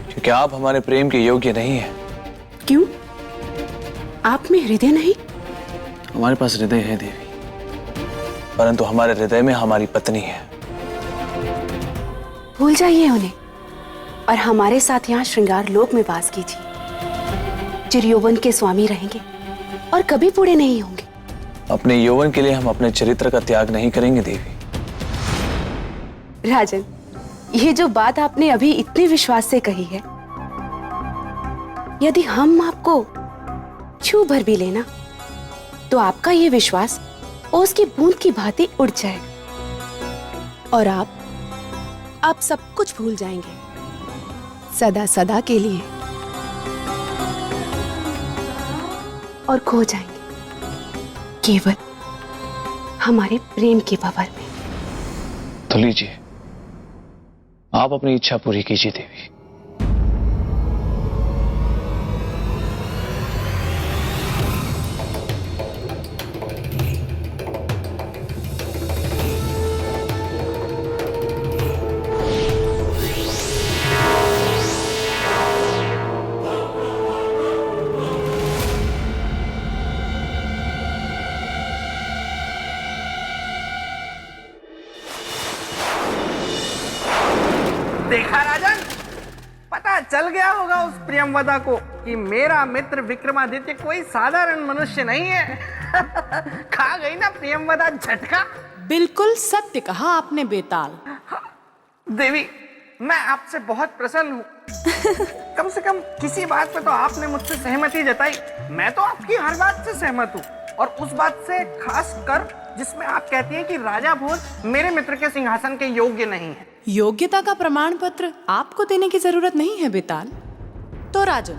S18: क्योंकि आप हमारे प्रेम के योग्य नहीं है।
S17: क्यों? आप में हृदय नहीं?
S18: हमारे पास हृदय है देवी, परंतु हमारे हृदय में हमारी पत्नी है।
S17: भूल जाइए उन्हें और हमारे साथ यहाँ श्रृंगार लोक में वास कीजिए। चिरयौवन के स्वामी रहेंगे और कभी बूढ़े नहीं होंगे।
S18: अपने यौवन के लिए हम अपने चरित्र का त्याग नहीं करेंगे देवी।
S17: राजन, ये जो बात आपने अभी इतने विश्वास से कही है, यदि हम आपको छू भर भी लेना तो आपका ये विश्वास ओस की बूंद की भांति उड़ जाएगा और आप सब कुछ भूल जाएंगे सदा सदा के लिए और खो जाएंगे केवल हमारे प्रेम के भंवर में।
S18: तो लीजिए, आप अपनी इच्छा पूरी कीजिए देवी।
S5: देखा राजन, पता चल गया होगा उस प्रियंवदा को कि मेरा मित्र विक्रमादित्य कोई साधारण मनुष्य नहीं है। खा गई ना प्रियंवदा झटका।
S19: बिल्कुल सत्य कहा आपने बेताल।
S5: देवी, मैं आपसे बहुत प्रसन्न हूँ। कम से कम किसी बात पे तो आपने मुझसे सहमति जताई। मैं तो आपकी हर बात से सहमत हूँ, और उस बात से खास कर जिसमें आप कहती हैं कि राजा भोज मेरे मित्र के सिंहासन के योग्य नहीं है।
S19: योग्यता का प्रमाण पत्र आपको देने की जरूरत नहीं है बेताल। तो राजन,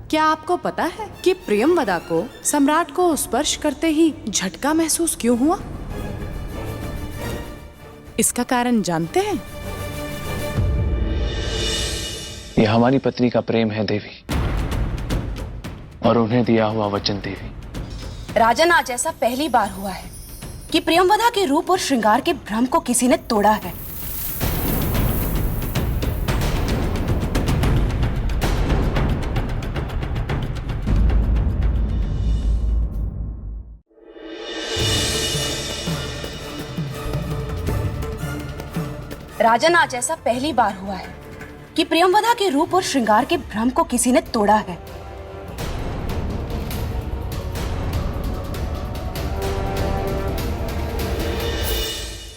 S19: क्या आपको पता है कि प्रियंवदा को सम्राट को स्पर्श करते ही झटका महसूस क्यों हुआ? इसका कारण जानते हैं?
S18: यह हमारी पत्नी का प्रेम है देवी, और उन्हें दिया हुआ वचन देवी।
S17: राजन, आज ऐसा पहली बार हुआ है कि प्रियंवदा के रूप और श्रृंगार के भ्रम को किसी ने तोड़ा है। राजन, आज ऐसा पहली बार हुआ है कि प्रियंवदा के रूप और श्रृंगार के भ्रम को किसी ने तोड़ा है।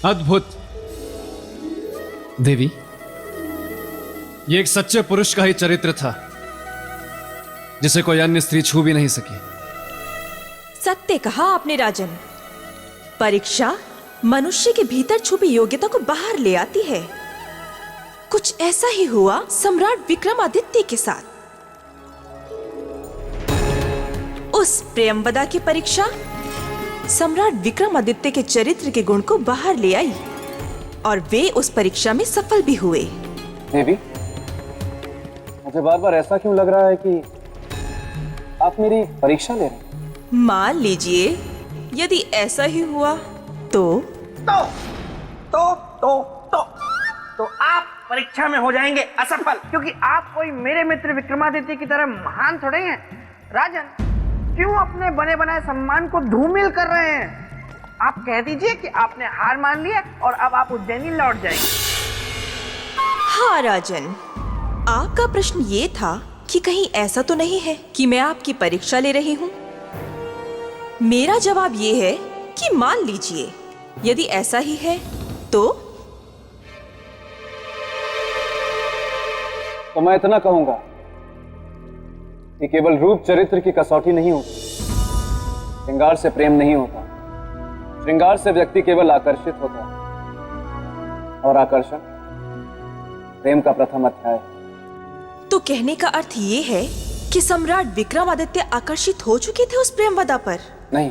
S13: अद्भुत देवी, ये एक सच्चे पुरुष का ही चरित्र था जिसे कोई अन्य स्त्री छू भी नहीं सकी।
S21: सत्य कहा आपने राजन। परीक्षा मनुष्य के भीतर छुपी योग्यता को बाहर ले आती है। कुछ ऐसा ही हुआ सम्राट विक्रमादित्य के साथ। उस प्रियंवदा की परीक्षा सम्राट विक्रमादित्य के चरित्र के गुण को बाहर ले आई और वे उस परीक्षा में सफल भी हुए।
S18: देवी, मुझे बार बार ऐसा क्यों लग रहा है कि आप मेरी परीक्षा ले रहे हैं?
S21: मान लीजिए यदि ऐसा ही हुआ तो
S5: आप परीक्षा में हो जाएंगे असफल, क्योंकि आप कोई मेरे मित्र विक्रमादित्य की तरह महान थोड़े हैं। राजन, क्यों अपने बने बनाए सम्मान को धूमिल कर रहे हैं? आप कह दीजिए कि आपने हार मान लिया और अब आप उज्जैनी लौट जाएंगे।
S21: हाँ राजन, आपका प्रश्न ये था कि कहीं ऐसा तो नहीं है कि मैं आपकी परीक्षा ले रही हूँ। मेरा जवाब ये है कि मान लीजिए यदि ऐसा ही है तो
S18: मैं इतना कहूंगा कि केवल रूप चरित्र की कसौटी नहीं होती, श्रृंगार से प्रेम नहीं होता। श्रृंगार से व्यक्ति केवल आकर्षित होता है और आकर्षण प्रेम का प्रथम अध्याय।
S21: तो कहने का अर्थ ये है कि सम्राट विक्रमादित्य आकर्षित हो चुके थे उस प्रेमवदा पर?
S18: नहीं,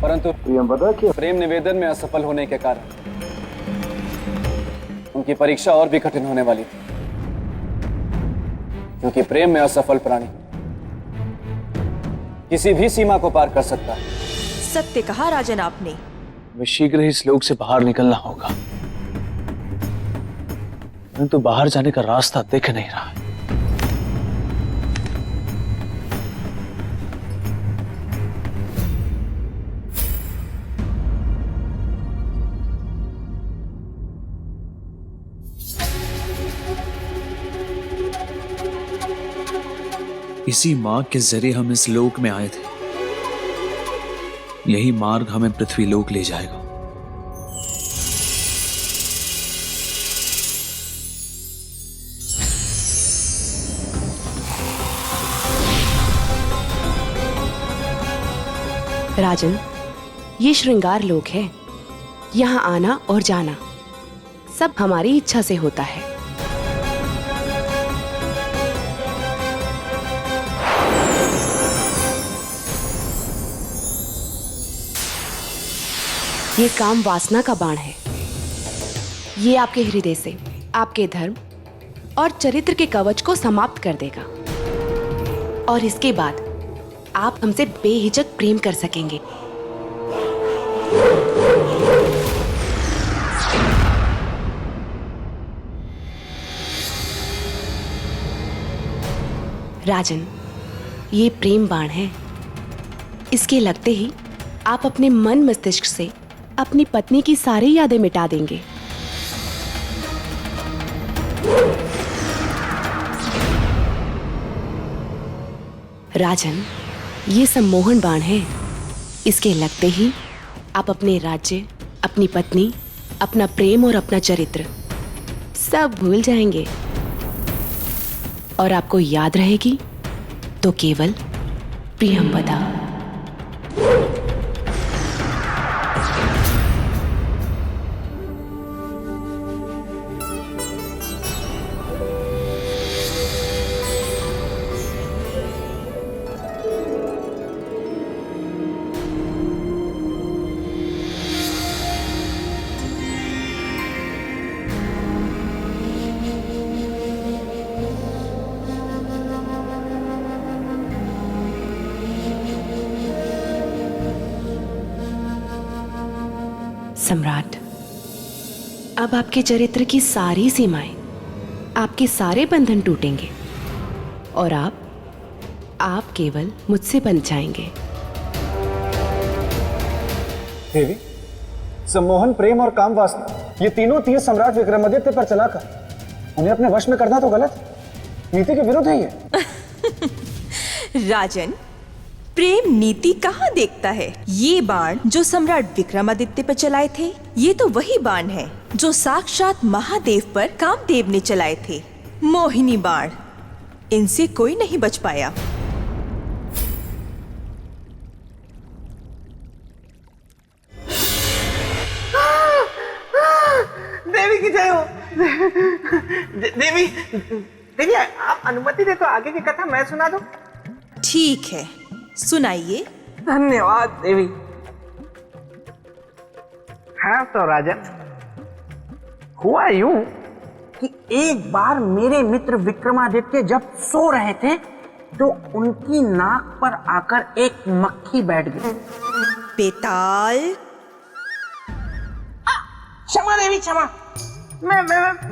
S18: परंतु प्रेमवदा के प्रेम निवेदन में असफल होने के कारण उनकी परीक्षा और भी कठिन होने वाली थी, क्योंकि प्रेम में असफल प्राणी किसी भी सीमा को पार कर सकता है।
S21: सत्य कहा राजन आपने।
S18: हमें शीघ्र ही इस लोक से बाहर निकलना होगा, परंतु बाहर जाने का रास्ता दिख नहीं रहा है।
S7: इसी मार्ग के जरिए हम इस लोक में आए थे, यही मार्ग हमें पृथ्वी लोक ले जाएगा।
S17: राजन, ये श्रृंगार लोक है। यहाँ आना और जाना सब हमारी इच्छा से होता है। ये काम वासना का बाण है। ये आपके हृदय से आपके धर्म और चरित्र के कवच को समाप्त कर देगा और इसके बाद आप हमसे बेहिचक प्रेम कर सकेंगे। राजन, ये प्रेम बाण है। इसके लगते ही आप अपने मन मस्तिष्क से अपनी पत्नी की सारी यादें मिटा देंगे। राजन, ये सम्मोहन बाण है। इसके लगते ही आप अपने राज्य, अपनी पत्नी, अपना प्रेम और अपना चरित्र सब भूल जाएंगे और आपको याद रहेगी तो केवल प्रियंवदा। सम्राट, अब आपके चरित्र की सारी सीमाएं, आपके सारे बंधन टूटेंगे और आप केवल मुझसे बन जाएंगे।
S18: देवी, सम्मोहन, प्रेम और काम वासना, ये तीनों तीर सम्राट विक्रमादित्य पर चलाकर उन्हें अपने वश में करना तो गलत है, नीति के विरुद्ध है ये।
S21: राजन, प्रेम नीति कहाँ देखता है? ये बाण जो सम्राट विक्रमादित्य पर चलाए थे, ये तो वही बाण है जो साक्षात महादेव पर कामदेव ने चलाए थे। मोहिनी बाण, इनसे कोई नहीं बच पाया।
S5: देवी की जय हो। देवी, देवी आप अनुमति दे तो आगे की कथा मैं सुना दूं?
S21: ठीक है, सुनाइए।
S5: धन्यवाद देवी। हाँ तो राजन, हुआ यूं कि एक बार मेरे मित्र विक्रमादित्य जब सो रहे थे तो उनकी नाक पर आकर एक मक्खी बैठ गई।
S21: बेताल,
S5: क्षमा देवी क्षमा, मैं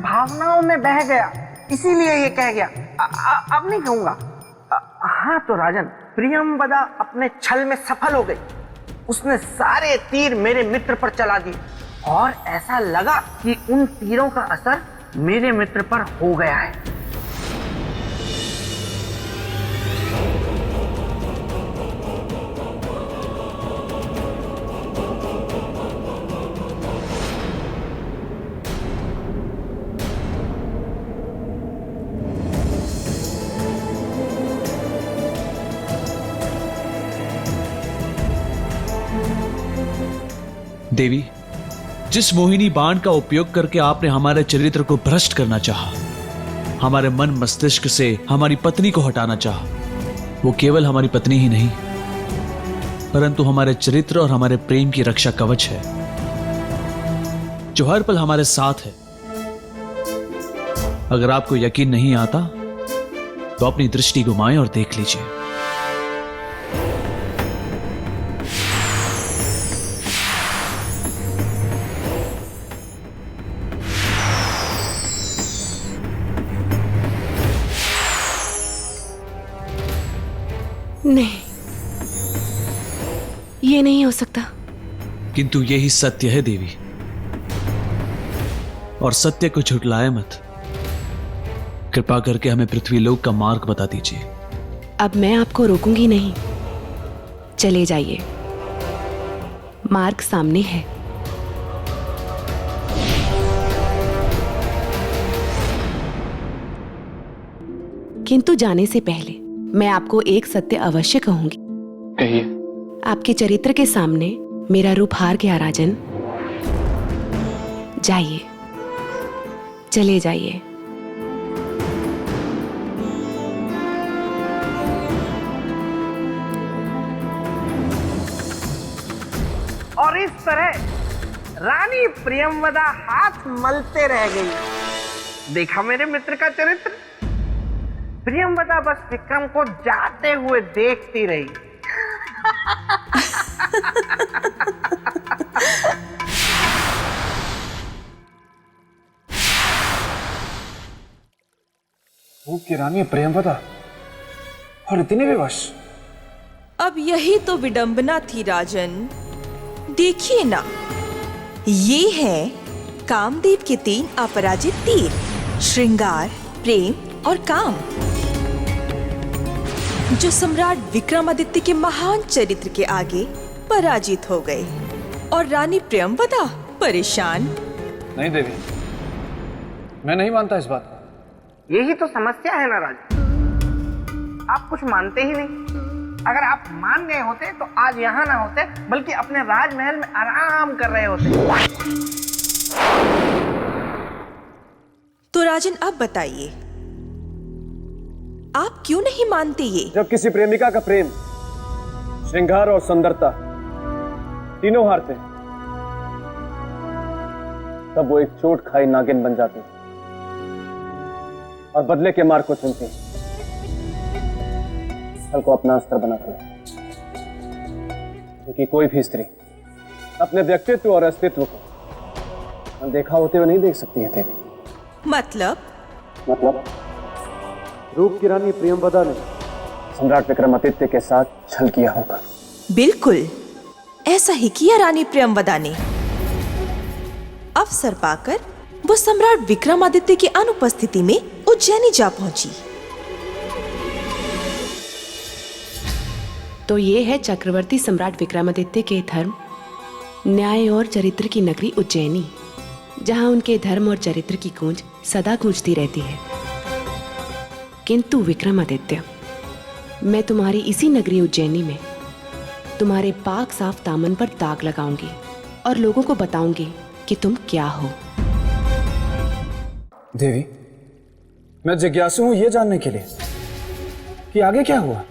S5: भावनाओं में बह गया, इसीलिए ये कह गया। अब नहीं कहूंगा। हाँ तो राजन, प्रियंवदा अपने छल में सफल हो गई। उसने सारे तीर मेरे मित्र पर चला दिए और ऐसा लगा कि उन तीरों का असर मेरे मित्र पर हो गया है।
S7: देवी, जिस मोहिनी बाण का उपयोग करके आपने हमारे चरित्र को भ्रष्ट करना चाहा, हमारे मन मस्तिष्क से हमारी पत्नी को हटाना चाहा, वो केवल हमारी पत्नी ही नहीं परंतु हमारे चरित्र और हमारे प्रेम की रक्षा कवच है, जो हर पल हमारे साथ है। अगर आपको यकीन नहीं आता तो अपनी दृष्टि घुमाएं और देख लीजिए।
S20: नहीं, ये नहीं हो सकता।
S7: किंतु यही सत्य है देवी, और सत्य को झुठलाए मत। कृपा करके हमें पृथ्वीलोक का मार्ग बता दीजिए।
S17: अब मैं आपको रोकूंगी नहीं, चले जाइए, मार्ग सामने है। किंतु जाने से पहले मैं आपको एक सत्य अवश्य कहूंगी।
S10: कहिए।
S17: आपके चरित्र के सामने मेरा रूप हार गया राजन। जाइए, चले जाइए।
S5: और इस तरह रानी प्रियंवदा हाथ मलते रह गई। देखा मेरे मित्र का चरित्र। प्रियंवदा बस विक्रम को जाते हुए देखती रही।
S10: रूप की रानी प्रियंवदा और इतनी विवश।
S21: अब यही तो विडंबना थी राजन। देखिए ना, ये है कामदेव के 3 अपराजित तीर, श्रृंगार, प्रेम और काम, जो सम्राट विक्रमादित्य के महान चरित्र के आगे पराजित हो गए और रानी प्रियंवदा परेशान।
S10: नहीं देवी, मैं नहीं मानता इस बात को।
S5: यही तो समस्या है ना राज, आप कुछ मानते ही नहीं। अगर आप मान गए होते तो आज यहाँ ना होते, बल्कि अपने राजमहल में आराम कर रहे होते।
S21: तो राजन, अब बताइए, आप क्यों नहीं मानते ये?
S12: जब किसी प्रेमिका का प्रेम, श्रृंगार और सुंदरता तीनों हारते हैं, तब वो एक चोट खाई नागिन बन जाती है और बदले के मार्ग को चुनती है, छल को अपना अस्त्र बनाती है। क्योंकि कोई भी स्त्री अपने व्यक्तित्व और अस्तित्व को अनदेखा होते हुए नहीं देख सकती है देवी।
S21: मतलब
S12: रूप की रानी प्रियंवदा ने सम्राट विक्रमादित्य के साथ छल किया होगा।
S21: बिल्कुल ऐसा ही किया रानी प्रियंवदा ने। अवसर पाकर वो सम्राट विक्रमादित्य की अनुपस्थिति में उज्जैनी जा पहुंची।
S17: तो ये है चक्रवर्ती सम्राट विक्रमादित्य के धर्म, न्याय और चरित्र की नगरी उज्जैनी, जहां उनके धर्म और चरित्र की गूंज सदा गूंजती रहती है। किंतु विक्रमादित्य, मैं तुम्हारी इसी नगरी उज्जैनी में तुम्हारे पाक साफ दामन पर दाग लगाऊंगी और लोगों को बताऊंगी कि तुम क्या हो।
S10: देवी, मैं जिज्ञासु हूं ये जानने के लिए कि आगे क्या हुआ।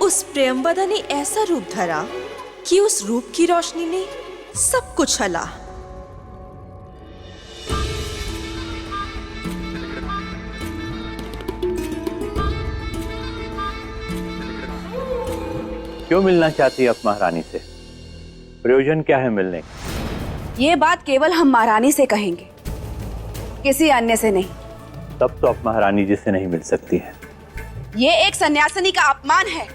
S21: उस प्रियंवदा ने ऐसा रूप धरा कि उस रूप की रोशनी ने सब कुछ हला।
S1: क्यों मिलना चाहती है आप महारानी से? प्रयोजन क्या है मिलने का?
S17: ये बात केवल हम महारानी से कहेंगे, किसी अन्य से नहीं।
S1: तब तो आप महारानी जी से नहीं मिल सकती हैं।
S17: ये एक सन्यासिनी का अपमान है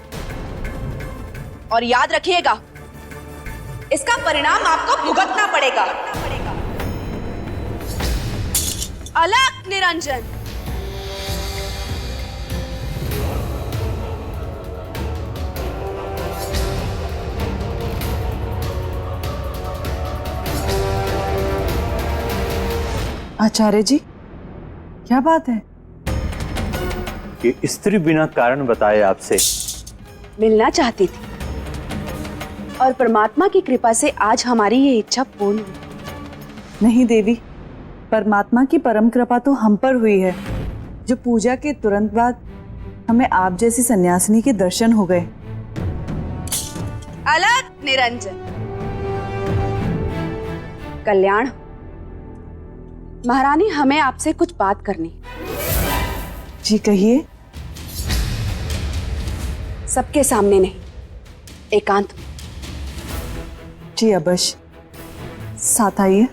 S17: और याद रखिएगा, इसका परिणाम आपको भुगतना पड़ेगा। अलग निरंजन।
S11: आचार्य जी, क्या बात है?
S1: कि स्त्री बिना कारण बताए आपसे
S17: मिलना चाहती थी और परमात्मा की कृपा से आज हमारी ये इच्छा पूर्ण हुई।
S11: नहीं देवी, परमात्मा की परम कृपा तो हम पर हुई है, जो पूजा के तुरंत बाद हमें आप जैसी सन्यासिनी के दर्शन हो गए।
S17: अलग निरंजन। कल्याण, महारानी हमें आपसे कुछ बात करनी।
S11: जी कहिए।
S17: सबके सामने नहीं, एकांत में।
S11: जी अवश्य, साथ आइए।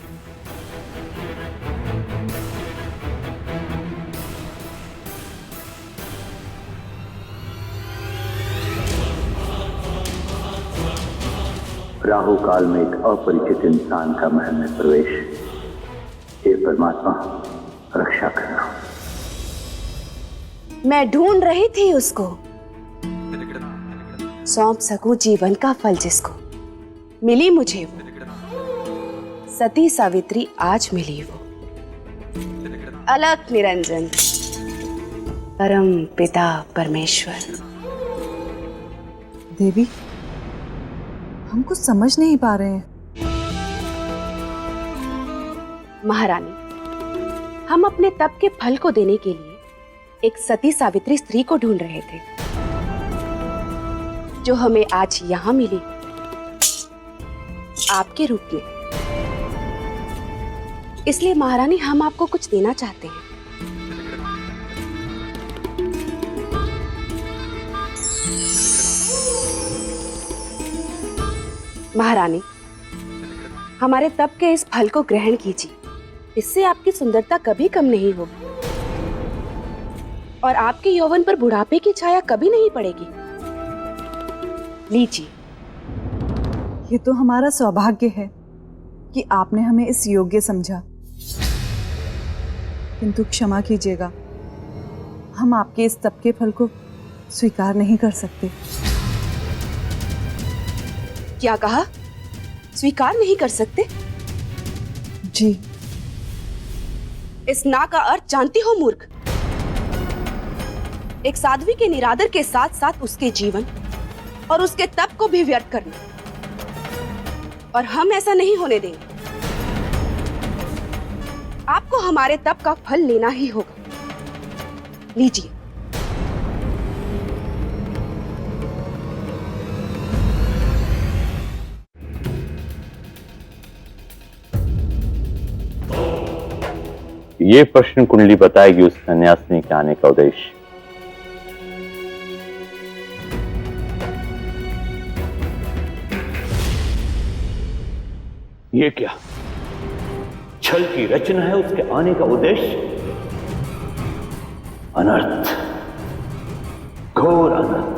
S22: राहु काल में एक अपरिचित इंसान का महल में प्रवेश। हे परमात्मा, रक्षा करना।
S17: मैं ढूंढ रही थी उसको, सौंप सकूं जीवन का फल जिसको। मिली मुझे वो, सती सावित्री आज मिली वो। अलग निरंजन, परम पिता परमेश्वर।
S11: देवी, हम कुछ समझ नहीं पा रहे हैं।
S17: महारानी, हम अपने तप के फल को देने के लिए एक सती सावित्री स्त्री को ढूंढ रहे थे, जो हमें आज यहां मिली आपके रूप में। इसलिए महारानी, हम आपको कुछ देना चाहते हैं। महारानी, हमारे तप के इस फल को ग्रहण कीजिए। इससे आपकी सुंदरता कभी कम नहीं होगी और आपके यौवन पर बुढ़ापे की छाया कभी नहीं पड़ेगी। लीजिए।
S11: ये तो हमारा सौभाग्य है कि आपने हमें इस योग्य समझा, किंतु क्षमा कीजिएगा, हम आपके इस तप के फल को स्वीकार नहीं कर सकते।
S17: क्या कहा? स्वीकार नहीं कर सकते?
S11: जी।
S17: इस ना का अर्थ जानती हो मूर्ख? एक साध्वी के निरादर के साथ साथ उसके जीवन और उसके तप को भी व्यर्थ करना, और हम ऐसा नहीं होने देंगे। आपको हमारे तप का फल लेना ही होगा। लीजिए।
S1: ये प्रश्न कुंडली बताएगी उस सन्यासिनी के आने का उद्देश्य। ये क्या छल की रचना है? उसके आने का उद्देश्य अनर्थ, घोर अनर्थ।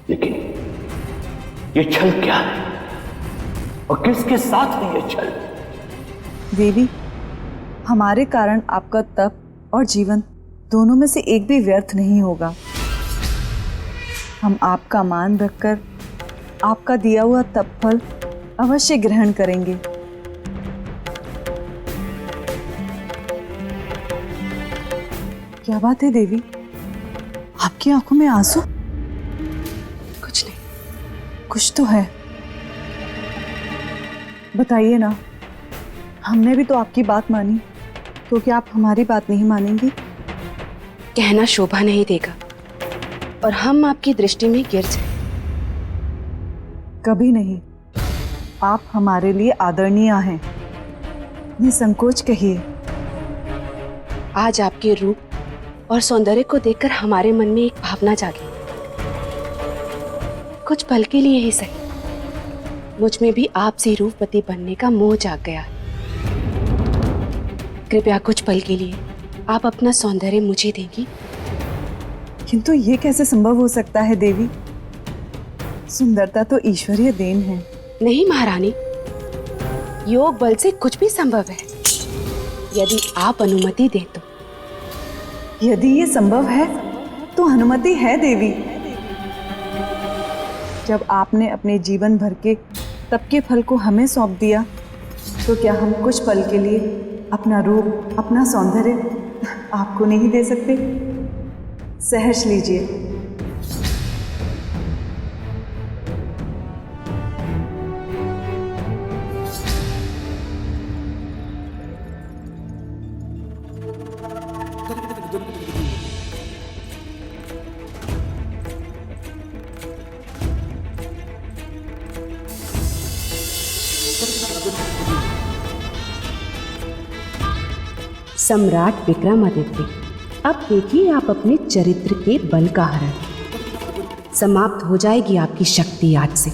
S1: लेकिन ये छल क्या है और किसके साथ है ये छल?
S11: देवी, हमारे कारण आपका तप और जीवन दोनों में से एक भी व्यर्थ नहीं होगा। हम आपका मान रखकर आपका दिया हुआ तप फल अवश्य ग्रहण करेंगे। क्या बात है देवी, आपकी आंखों में आंसू?
S17: कुछ नहीं।
S11: कुछ तो है, बताइए ना। हमने भी तो आपकी बात मानी, तो क्या आप हमारी बात नहीं मानेंगी?
S17: कहना शोभा नहीं देगा और हम आपकी दृष्टि में गिर जाए।
S11: कभी नहीं। आप हमारे लिए आदरणीय हैं, निसंकोच कहिए।
S17: आज आपके रूप और सौंदर्य को देखकर हमारे मन में एक भावना जागी। कुछ पल के लिए ही सही, मुझ में भी आपसे रूपवती बनने का मोह जाग गया। कृपया कुछ पल के लिए आप अपना सौंदर्य मुझे देंगी।
S11: किंतु ये कैसे संभव हो सकता है देवी? सुंदरता तो ईश्वरीय देन है।
S17: नहीं महारानी, योग बल से कुछ भी संभव है, यदि आप अनुमति दें तो।
S11: यदि ये संभव है तो अनुमति है देवी। जब आपने अपने जीवन भर के तप के फल को हमें सौंप दिया, तो क्या हम कुछ पल के लिए अपना रूप, अपना सौंदर्य आपको नहीं दे सकते? सहर्ष लीजिए।
S17: सम्राट विक्रमादित्य, अब देखिए आप अपने चरित्र के बल का हरण। समाप्त हो जाएगी आपकी शक्ति आज से।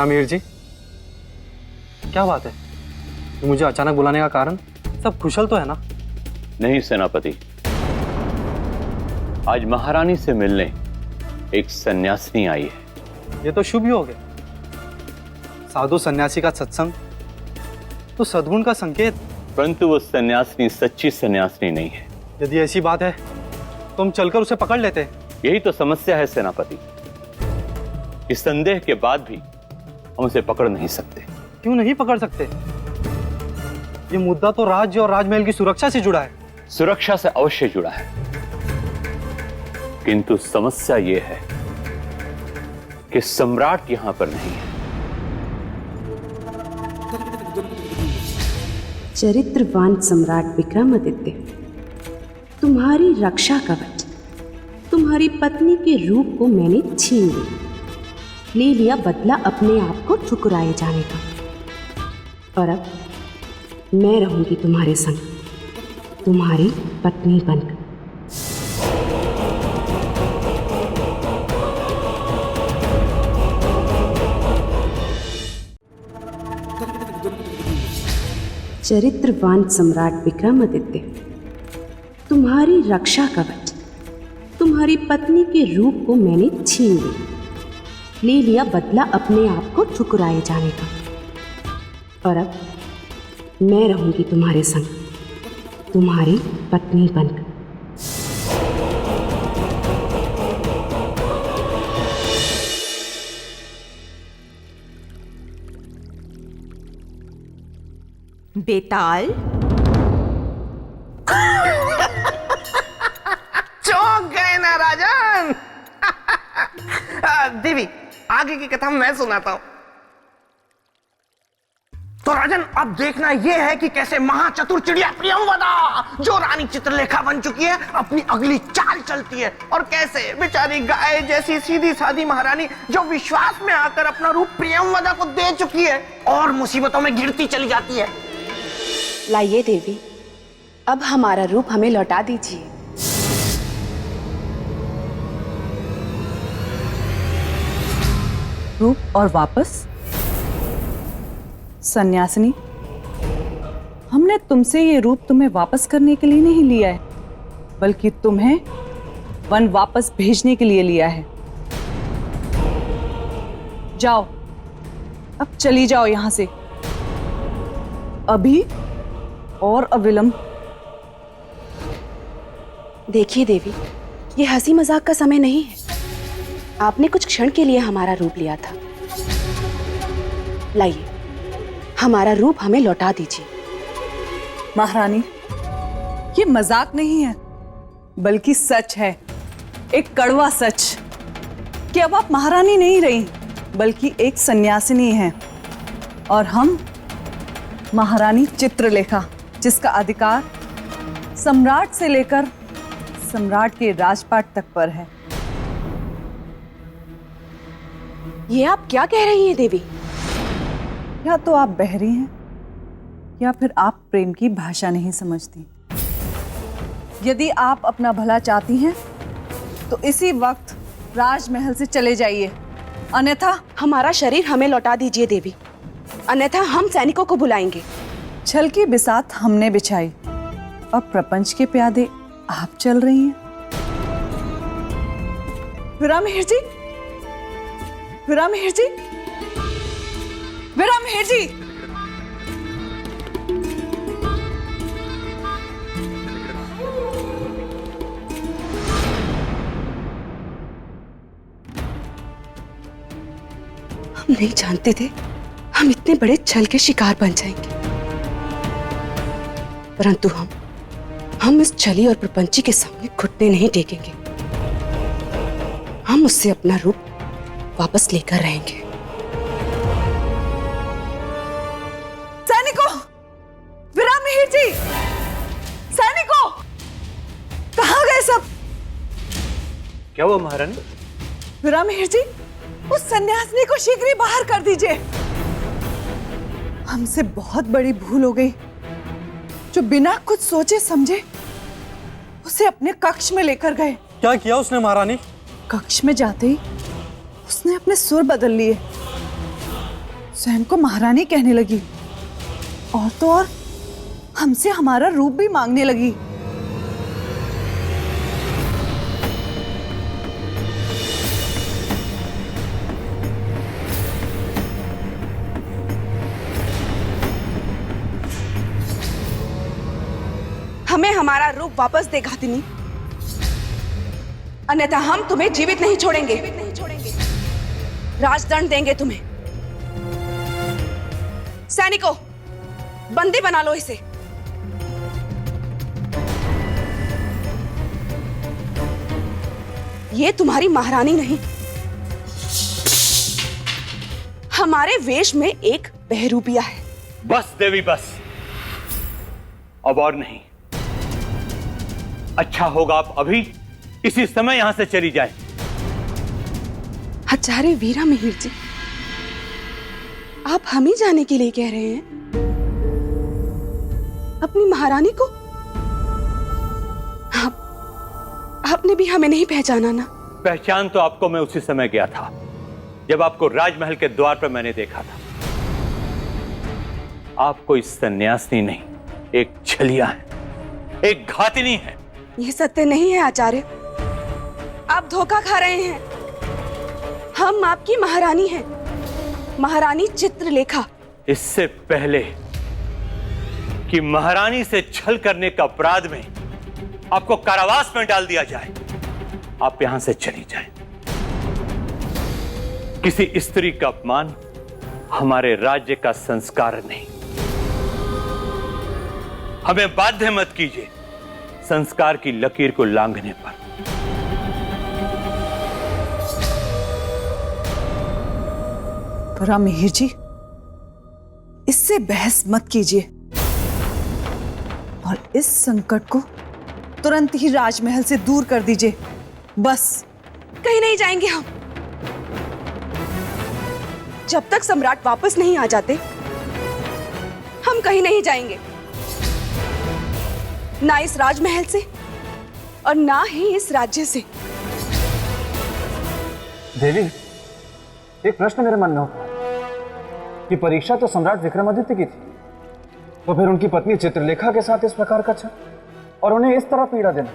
S12: मीर जी, क्या बात है? मुझे अचानक बुलाने का कारण? सब कुशल तो है ना?
S1: नहीं सेनापति, आज महारानी से मिलने एक सन्यासिनी आई है।
S12: ये तो शुभ ही हो गया। साधु सन्यासी का सत्संग तो सद्गुण का संकेत।
S1: परंतु वो सन्यासिनी सच्ची सन्यासिनी नहीं है।
S12: यदि ऐसी बात है तो हम चलकर उसे पकड़ लेते।
S1: यही तो समस्या है सेनापति, इस संदेह के बाद भी हम उसे पकड़ नहीं सकते।
S12: क्यों नहीं पकड़ सकते? ये मुद्दा तो राज्य और राजमहल की सुरक्षा से जुड़ा है।
S1: सुरक्षा से अवश्य जुड़ा है, किंतु समस्या ये है कि सम्राट यहां पर नहीं है।
S17: चरित्रवान सम्राट विक्रमादित्य, तुम्हारी रक्षा कवच, तुम्हारी पत्नी के रूप को मैंने छीन लिया, ले लिया बदला अपने आप को ठुकराए जाने का। और अब मैं रहूंगी तुम्हारे संग, तुम्हारी पत्नी बनकर। चरित्रवान सम्राट विक्रमादित्य, तुम्हारी रक्षा कवच, तुम्हारी पत्नी के रूप को मैंने छीन लिया, ले लिया बदला अपने आप को ठुकराए जाने का। और अब मैं रहूंगी तुम्हारे संग, तुम्हारी पत्नी बनकर।
S21: बेताल,
S5: चौंक गए ना राजन? देवी, आगे की कथा मैं सुनाता हूं। तो राजन, अब देखना यह है कि कैसे महाचतुर चिड़िया प्रियंवदा, जो रानी चित्रलेखा बन चुकी है, अपनी अगली चाल चलती है, और कैसे बेचारी गाय जैसी सीधी सादी महारानी, जो विश्वास में आकर अपना रूप प्रियंवदा को दे चुकी है, और मुसीबतों में गिरती चली जाती है।
S17: लाइए देवी, अब हमारा रूप हमें लौटा दीजिए।
S11: रूप और वापस? सन्यासिनी, हमने तुमसे ये रूप तुम्हें वापस करने के लिए नहीं लिया है, बल्कि तुम्हें वन वापस भेजने के लिए लिया है। जाओ, अब चली जाओ यहां से, अभी और अविलंब।
S17: देखिए देवी, ये हंसी मजाक का समय नहीं है। आपने कुछ क्षण के लिए हमारा रूप लिया था। लाइए, हमारा रूप हमें लौटा दीजिए।
S11: महारानी, ये मजाक नहीं है, बल्कि सच है, एक कड़वा सच, कि अब आप महारानी नहीं रही, बल्कि एक सन्यासिनी हैं। और हम महारानी चित्रलेखा, जिसका अधिकार सम्राट से लेकर सम्राट के राजपाट तक पर है।
S17: ये आप क्या कह रही हैं देवी?
S11: या तो आप बहरी हैं, या फिर आप प्रेम की भाषा नहीं समझती। यदि आप अपना भला चाहती हैं, तो इसी वक्त राजमहल से चले जाइए, अन्यथा
S17: हमारा शरीर हमें लौटा दीजिए देवी, अन्यथा हम सैनिकों को बुलाएंगे।
S11: छल की बिसात हमने बिछाई, अब प्रपंच के प्यादे आप चल रही हैं। विरामहेर जी, विरामहेर जी, विरामहेर जी,
S17: हम नहीं जानते थे हम इतने बड़े छल के शिकार बन जाएंगे, परंतु हम इस छली और प्रपंची के सामने घुटने नहीं टेकेंगे। हम उससे अपना रूप वापस लेकर रहेंगे।
S11: सैनिकों, विरामहेर जी, सैनिकों, कहाँ गए सब?
S13: क्या हुआ महारानी?
S11: विरामहेर जी, उस सन्यासिनी को शीघ्र ही बाहर कर दीजिए। हमसे बहुत बड़ी भूल हो गई, जो बिना कुछ सोचे समझे उसे अपने कक्ष में लेकर गए।
S12: क्या किया उसने महारानी?
S11: कक्ष में जाते ही उसने अपने सुर बदल लिए, स्वयं को महारानी कहने लगी, और तो और हमसे हमारा रूप भी मांगने लगी।
S17: हमें हमारा रूप वापस दे घातिनी, अन्यथा हम तुम्हें जीवित नहीं छोड़ेंगे। राजदंड देंगे तुम्हें। सैनिकों, बंदी बना लो इसे। ये तुम्हारी महारानी नहीं, हमारे वेश में एक बहरूपिया है।
S1: बस देवी बस, अब और नहीं। अच्छा होगा आप अभी इसी समय यहां से चली जाएं।
S17: आचार्य वीरामिहिर जी, आप हम ही जाने के लिए कह रहे हैं अपनी महारानी को? आपने भी हमें नहीं पहचाना ना?
S1: पहचान तो आपको मैं उसी समय गया था जब आपको राजमहल के द्वार पर मैंने देखा था। आप कोई सन्यासिनी नहीं, एक छलिया है, एक घातिनी है।
S17: यह सत्य नहीं है आचार्य, आप धोखा खा रहे हैं। हम आपकी महारानी हैं, महारानी चित्रलेखा।
S1: इससे पहले कि महारानी से छल करने का अपराध में आपको कारावास में डाल दिया जाए, आप यहां से चली जाएं। किसी स्त्री का अपमान हमारे राज्य का संस्कार नहीं। हमें बाध्य मत कीजिए संस्कार की लकीर को लांघने पर।
S11: विरामहेर जी, इससे बहस मत कीजिए और इस संकट को तुरंत ही राजमहल से दूर कर दीजिए। बस।
S17: कहीं नहीं जाएंगे हम। जब तक सम्राट वापस नहीं आ जाते हम कहीं नहीं जाएंगे, ना इस राजमहल से और ना ही इस राज्य से।
S12: देवी, एक प्रश्न मेरे मन में होता है कि परीक्षा तो सम्राट विक्रमादित्य की थी, तो फिर उनकी पत्नी चित्रलेखा के साथ इस प्रकार का छल और उन्हें इस तरह पीड़ा देना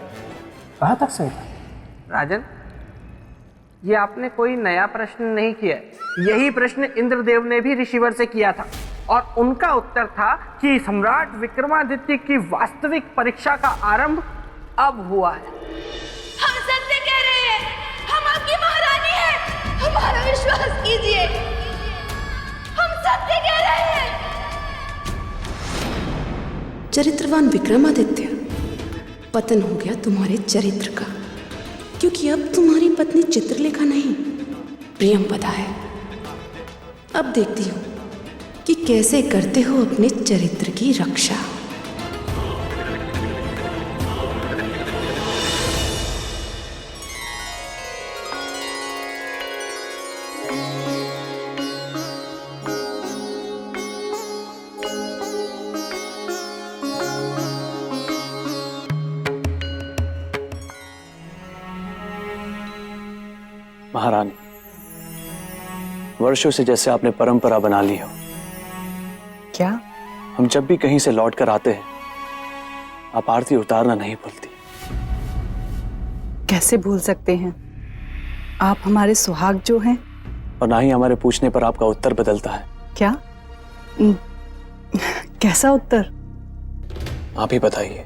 S12: कहां तक सही था?
S5: राजन, ये आपने कोई नया प्रश्न नहीं किया। यही प्रश्न इंद्रदेव ने भी ऋषिवर से किया था और उनका उत्तर था कि सम्राट विक्रमादित्य की वास्तविक परीक्षा का आरंभ अब हुआ है।
S21: हम सत्य कह रहे हैं, हम आपकी महारानी हैं, हमारा विश्वास कीजिए, हम सत्य कह रहे हैं।
S17: चरित्रवान विक्रमादित्य, पतन हो गया तुम्हारे चरित्र का, क्योंकि अब तुम्हारी पत्नी चित्रलेखा नहीं प्रियंवदा है। अब देखती हूं कि कैसे करते हो अपने चरित्र की रक्षा।
S7: महारानी, वर्षों से जैसे आपने परंपरा बना ली हो,
S11: क्या?
S7: हम जब भी कहीं से लौट कर आते हैं आप आरती उतारना नहीं भूलती।
S11: कैसे भूल सकते हैं? आप हमारे सुहाग जो हैं।
S7: और ना ही हमारे पूछने पर आपका उत्तर बदलता है।
S11: क्या? कैसा उत्तर?
S7: आप ही बताइए।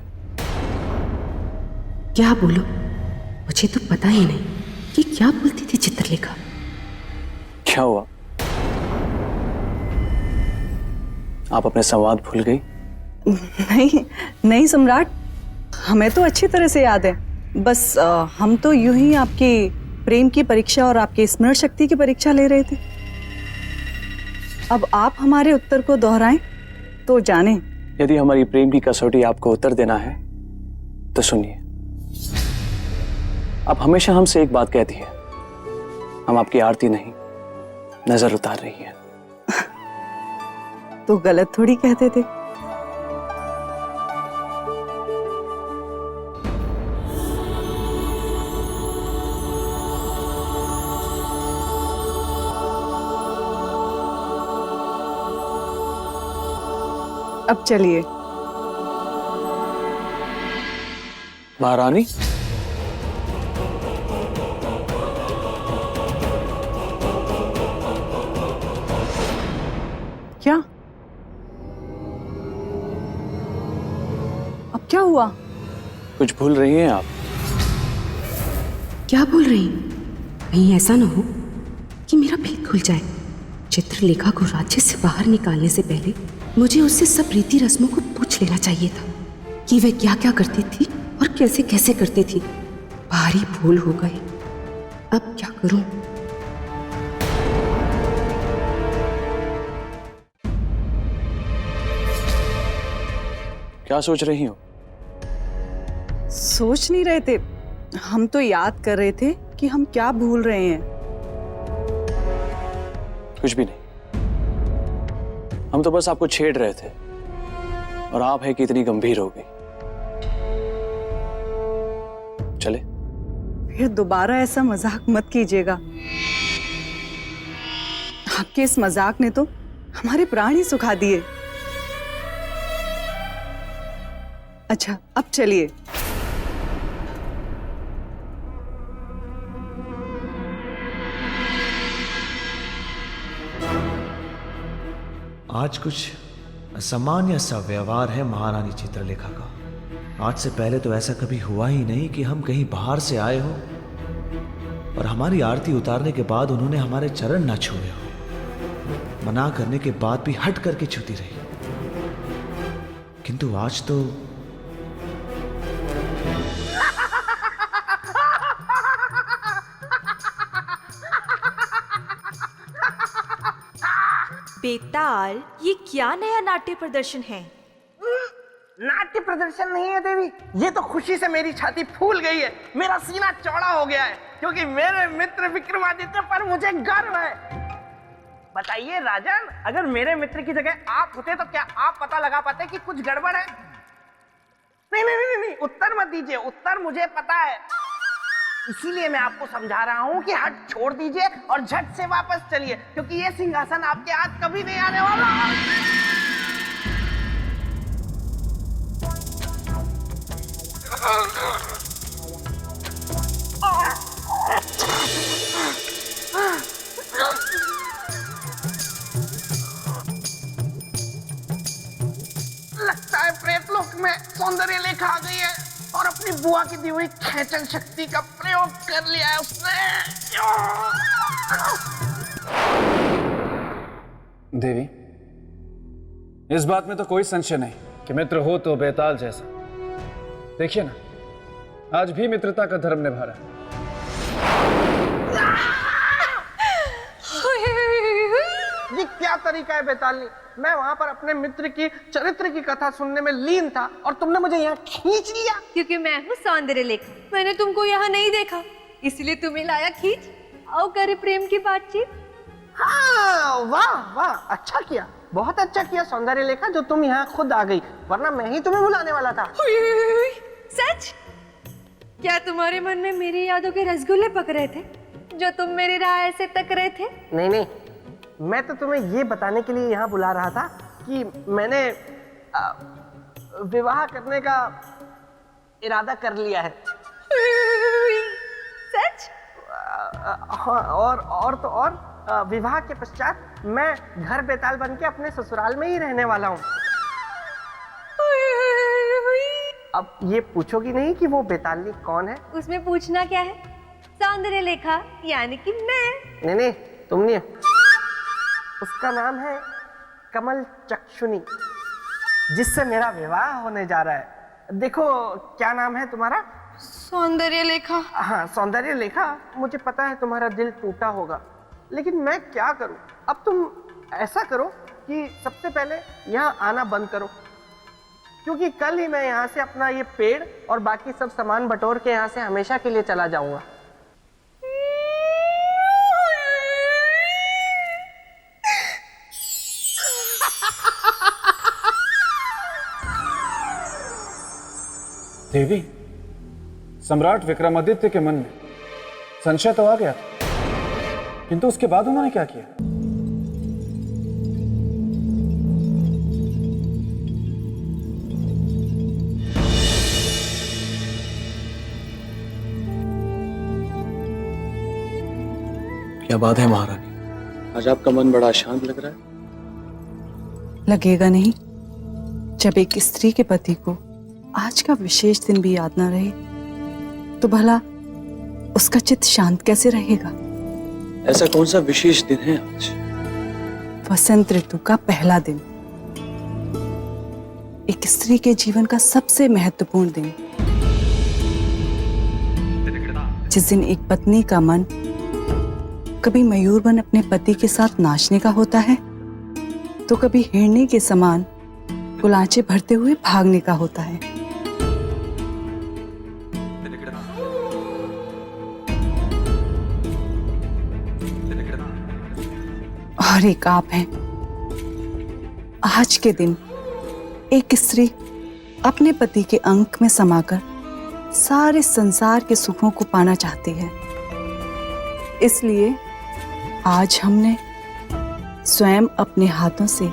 S17: क्या बोलो? मुझे तो पता ही नहीं कि क्या बोलती थी चित्रलेखा।
S7: क्या हुआ? आप अपने संवाद भूल गई?
S11: नहीं नहीं सम्राट, हमें तो अच्छी तरह से याद है। बस हम तो यूं ही आपकी प्रेम की परीक्षा और आपकी स्मरण शक्ति की परीक्षा ले रहे थे। अब आप हमारे उत्तर को दोहराएं तो जाने।
S7: यदि हमारी प्रेम की कसौटी आपको उत्तर देना है तो सुनिए। आप हमेशा हमसे एक बात कहती है, हम आपकी आरती नहीं नजर उतार रही है।
S11: तो गलत थोड़ी कहते थे। अब चलिए।
S7: महारानी,
S11: क्या? अब क्या हुआ?
S7: कुछ भूल रही हैं आप?
S17: क्या बोल रही? कहीं ऐसा ना हो कि मेरा भीख खुल जाए। चित्रलेखा को राज्य से बाहर निकालने से पहले मुझे उससे सब रीति रस्मों को पूछ लेना चाहिए था कि वह क्या क्या करती थी और कैसे कैसे करती थी। भारी भूल हो गई। अब क्या करूं?
S7: क्या सोच रही हो?
S11: सोच नहीं रहे थे, हम तो याद कर रहे थे कि हम क्या भूल रहे हैं।
S7: कुछ भी नहीं, हम तो बस आपको छेड़ रहे थे और आप है कि इतनी गंभीर हो गई। चले?
S11: फिर दोबारा ऐसा मजाक मत कीजिएगा। आपके इस मजाक ने तो हमारे प्राण ही सुखा दिए। अच्छा, अब चलिए।
S18: आज कुछ असामान्य सा व्यवहार है महारानी चित्रलेखा का। आज से पहले तो ऐसा कभी हुआ ही नहीं कि हम कहीं बाहर से आए हो और हमारी आरती उतारने के बाद उन्होंने हमारे चरण ना छुए हो। मना करने के बाद भी हट करके छूती रही। किंतु आज तो
S21: बेताल, ये क्या नया नाट्य प्रदर्शन है?
S5: नाट्य प्रदर्शन नहीं है देवी, ये तो खुशी से मेरी छाती फूल गई है, मेरा सीना चौड़ा हो गया है, क्योंकि मेरे मित्र विक्रमादित्य पर मुझे गर्व है। बताइए राजन, अगर मेरे मित्र की जगह आप होते तो क्या आप पता लगा पाते कि कुछ गड़बड़ है? नहीं नहीं नहीं नहीं, उत्तर मत दीजिए, उत्तर मुझे पता है। इसीलिए मैं आपको समझा रहा हूं कि हट छोड़ दीजिए और झट से वापस चलिए, क्योंकि ये सिंहासन आपके हाथ कभी नहीं आने वाला। लोक में सौंदर्य लेखा आ गई है और अपनी बुआ की दी हुई खेचन शक्ति का प्रयोग कर लिया है उसने।
S10: देवी, इस बात में तो कोई संशय नहीं कि मित्र हो तो बेताल जैसा। देखिए ना, आज भी मित्रता का धर्म निभा रहा है।
S5: ये क्या तरीका है बेतालनी? मैं वहां पर अपने मित्र की चरित्र की कथा सुनने में लीन था और तुमने मुझे यहाँ खींच लिया।
S20: क्योंकि मैं हूँ सौंदर्य लेखा, मैंने तुमको यहाँ नहीं देखा, इसलिए तुम्हें लाया खींच। आओ करे प्रेम की बातचीत।
S5: हाँ, वाह वाह, अच्छा किया, बहुत अच्छा किया सौंदर्य लेखा जो तुम यहाँ खुद आ गई, वरना मैं ही तुम्हें बुलाने वाला था।
S20: सच? क्या तुम्हारे मन में मेरी यादों के रसगुल्ले पक रहे थे जो तुम मेरी राह ऐसे तक रहे थे?
S5: नहीं नहीं, मैं तो तुम्हें ये बताने के लिए यहाँ बुला रहा था कि मैंने विवाह करने का इरादा कर लिया है।
S20: सच?
S5: और तो और विवाह के पश्चात मैं घर बेताल बन के अपने ससुराल में ही रहने वाला हूँ। अब ये पूछोगी नहीं कि वो बेतालनी कौन है?
S20: उसमें पूछना क्या है? सौंदर्य लेखा यानी कि मैं।
S5: नहीं, तुम नहीं। उसका नाम है कमल चक्षुनी, जिससे मेरा विवाह होने जा रहा है। देखो, क्या नाम है तुम्हारा?
S20: सौंदर्य लेखा।
S5: हाँ, सौंदर्य लेखा। मुझे पता है तुम्हारा दिल टूटा होगा, लेकिन मैं क्या करूं? अब तुम ऐसा करो कि सबसे पहले यहाँ आना बंद करो, क्योंकि कल ही मैं यहाँ से अपना ये पेड़ और बाकी सब सामान बटोर के यहाँ से हमेशा के लिए चला जाऊंगा।
S10: देवी, सम्राट विक्रमादित्य के मन में संशय तो आ गया, किंतु उसके बाद उन्होंने क्या किया?
S7: क्या बात है महारानी, आज आपका मन बड़ा शांत लग रहा है।
S11: लगेगा नहीं जब एक स्त्री के पति को आज का विशेष दिन भी याद ना रहे तो भला उसका चित्त शांत कैसे रहेगा?
S7: ऐसा कौन सा विशेष दिन है आज?
S11: वसंत ऋतु का पहला दिन, एक स्त्री के जीवन का सबसे महत्वपूर्ण दिन, जिस दिन एक पत्नी का मन कभी मयूर बन अपने पति के साथ नाचने का होता है तो कभी हिरनी के समान गुलाचे भरते हुए भागने का होता है। और एक आप हैं। आज के दिन एक स्त्री अपने पति के अंक में समाकर सारे संसार के सुखों को पाना चाहती है, इसलिए आज हमने स्वयं अपने हाथों से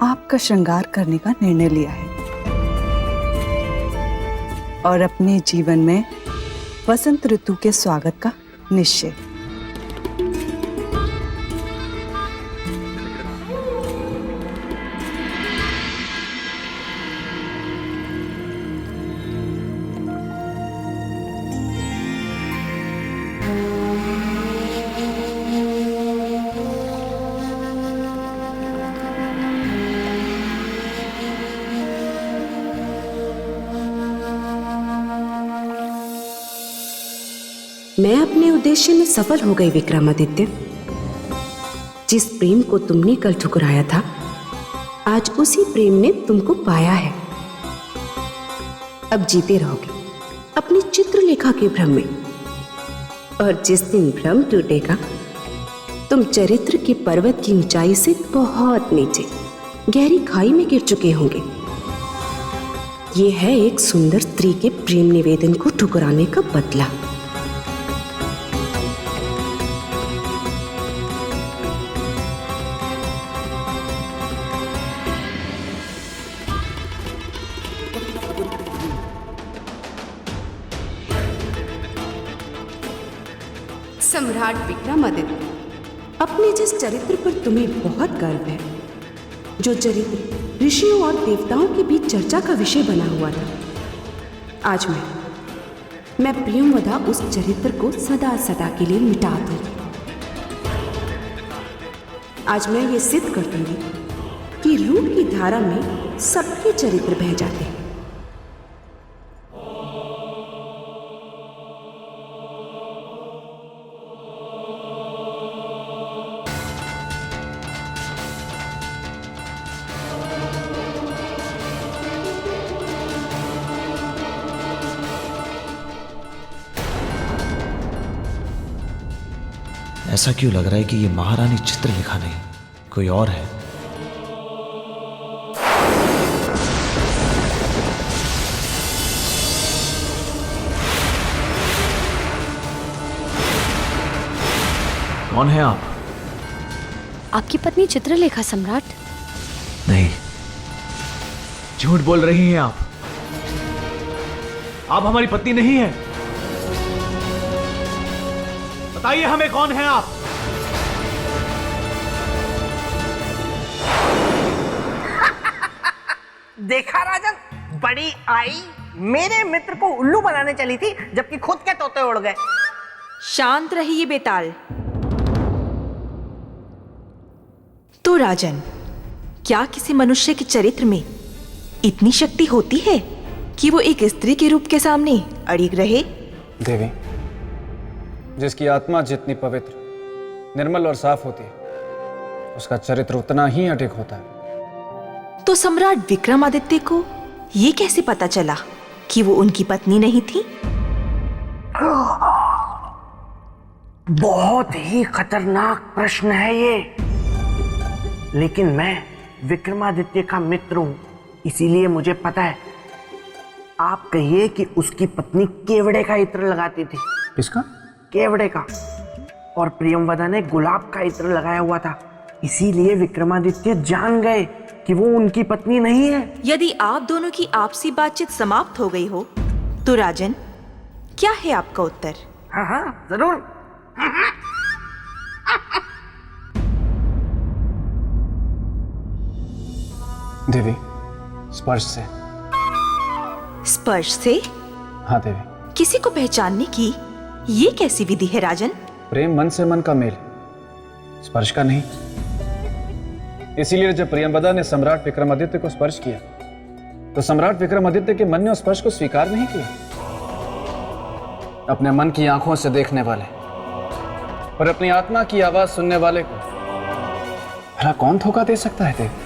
S11: आपका श्रृंगार करने का निर्णय लिया है और अपने जीवन में वसंत ऋतु के स्वागत का निश्चय।
S17: मैं अपने उद्देश्य में सफल हो गई विक्रमादित्य। जिस प्रेम को तुमने कल ठुकराया था, आज उसी प्रेम ने तुमको पाया है। अब जीते रहोगे अपनी चित्रलेखा के भ्रम में, और जिस दिन भ्रम टूटेगा तुम चरित्र के पर्वत की ऊंचाई से बहुत नीचे गहरी खाई में गिर चुके होंगे। यह है एक सुंदर स्त्री के प्रेम निवेदन को ठुकराने का बदला। सम्राट विक्रमादित्य, अपने जिस चरित्र पर तुम्हें बहुत गर्व है, जो चरित्र ऋषियों और देवताओं के बीच चर्चा का विषय बना हुआ था। आज मैं प्रियमवदा उस चरित्र को सदा सदा के लिए मिटा दूंगी। आज मैं ये सिद्ध कर दूंगी कि रूप की धारा में सबके चरित्र बह जाते हैं।
S7: ऐसा क्यों लग रहा है कि ये महारानी चित्रलेखा नहीं, कोई और है। कौन है आप?
S3: आपकी पत्नी चित्रलेखा सम्राट।
S7: नहीं, झूठ बोल रही हैं आप हमारी पत्नी नहीं है। बताइए हमें, कौन है आप?
S5: देखा राजन, बड़ी आई मेरे मित्र को उल्लू बनाने चली थी, जबकि खुद के तोते उड़ गए।
S21: शांत रहिए बेताल। तो राजन, क्या किसी मनुष्य के चरित्र में इतनी शक्ति होती है कि वो एक स्त्री के रूप के सामने अड़िग रहे?
S10: देवी, जिसकी आत्मा जितनी पवित्र, निर्मल और साफ होती है, उसका चरित्र उतना ही अडिग होता है।
S21: तो सम्राट विक्रमादित्य को ये कैसे पता चला कि वो उनकी पत्नी नहीं थी?
S5: बहुत ही खतरनाक प्रश्न है ये, लेकिन मैं विक्रमादित्य का मित्र हूं, इसीलिए मुझे पता है। आप कहिए कि उसकी पत्नी केवड़े का इत्र लगाती थी।
S10: किसका?
S5: केवड़े का। और प्रियमवदा ने गुलाब का इत्र लगाया हुआ था, इसीलिए विक्रमादित्य जान गए कि वो उनकी पत्नी नहीं है।
S21: यदि आप दोनों की आपसी बातचीत समाप्त हो गई हो, तो राजन, क्या है आपका उत्तर?
S5: हाँ हाँ, जरूर।
S10: देवी, स्पर्श से।
S21: स्पर्श से?
S10: हाँ देवी।
S21: किसी को पहचानने की ये कैसी विधि है राजन?
S10: प्रेम मन से मन का मेल, स्पर्श का नहीं। इसीलिए जब प्रियमवदा ने सम्राट विक्रमादित्य को स्पर्श किया, तो सम्राट विक्रमादित्य के मन ने उस स्पर्श को स्वीकार नहीं किया। अपने मन की आंखों से देखने वाले और अपनी आत्मा की आवाज सुनने वाले को भला कौन धोखा दे सकता है देवी?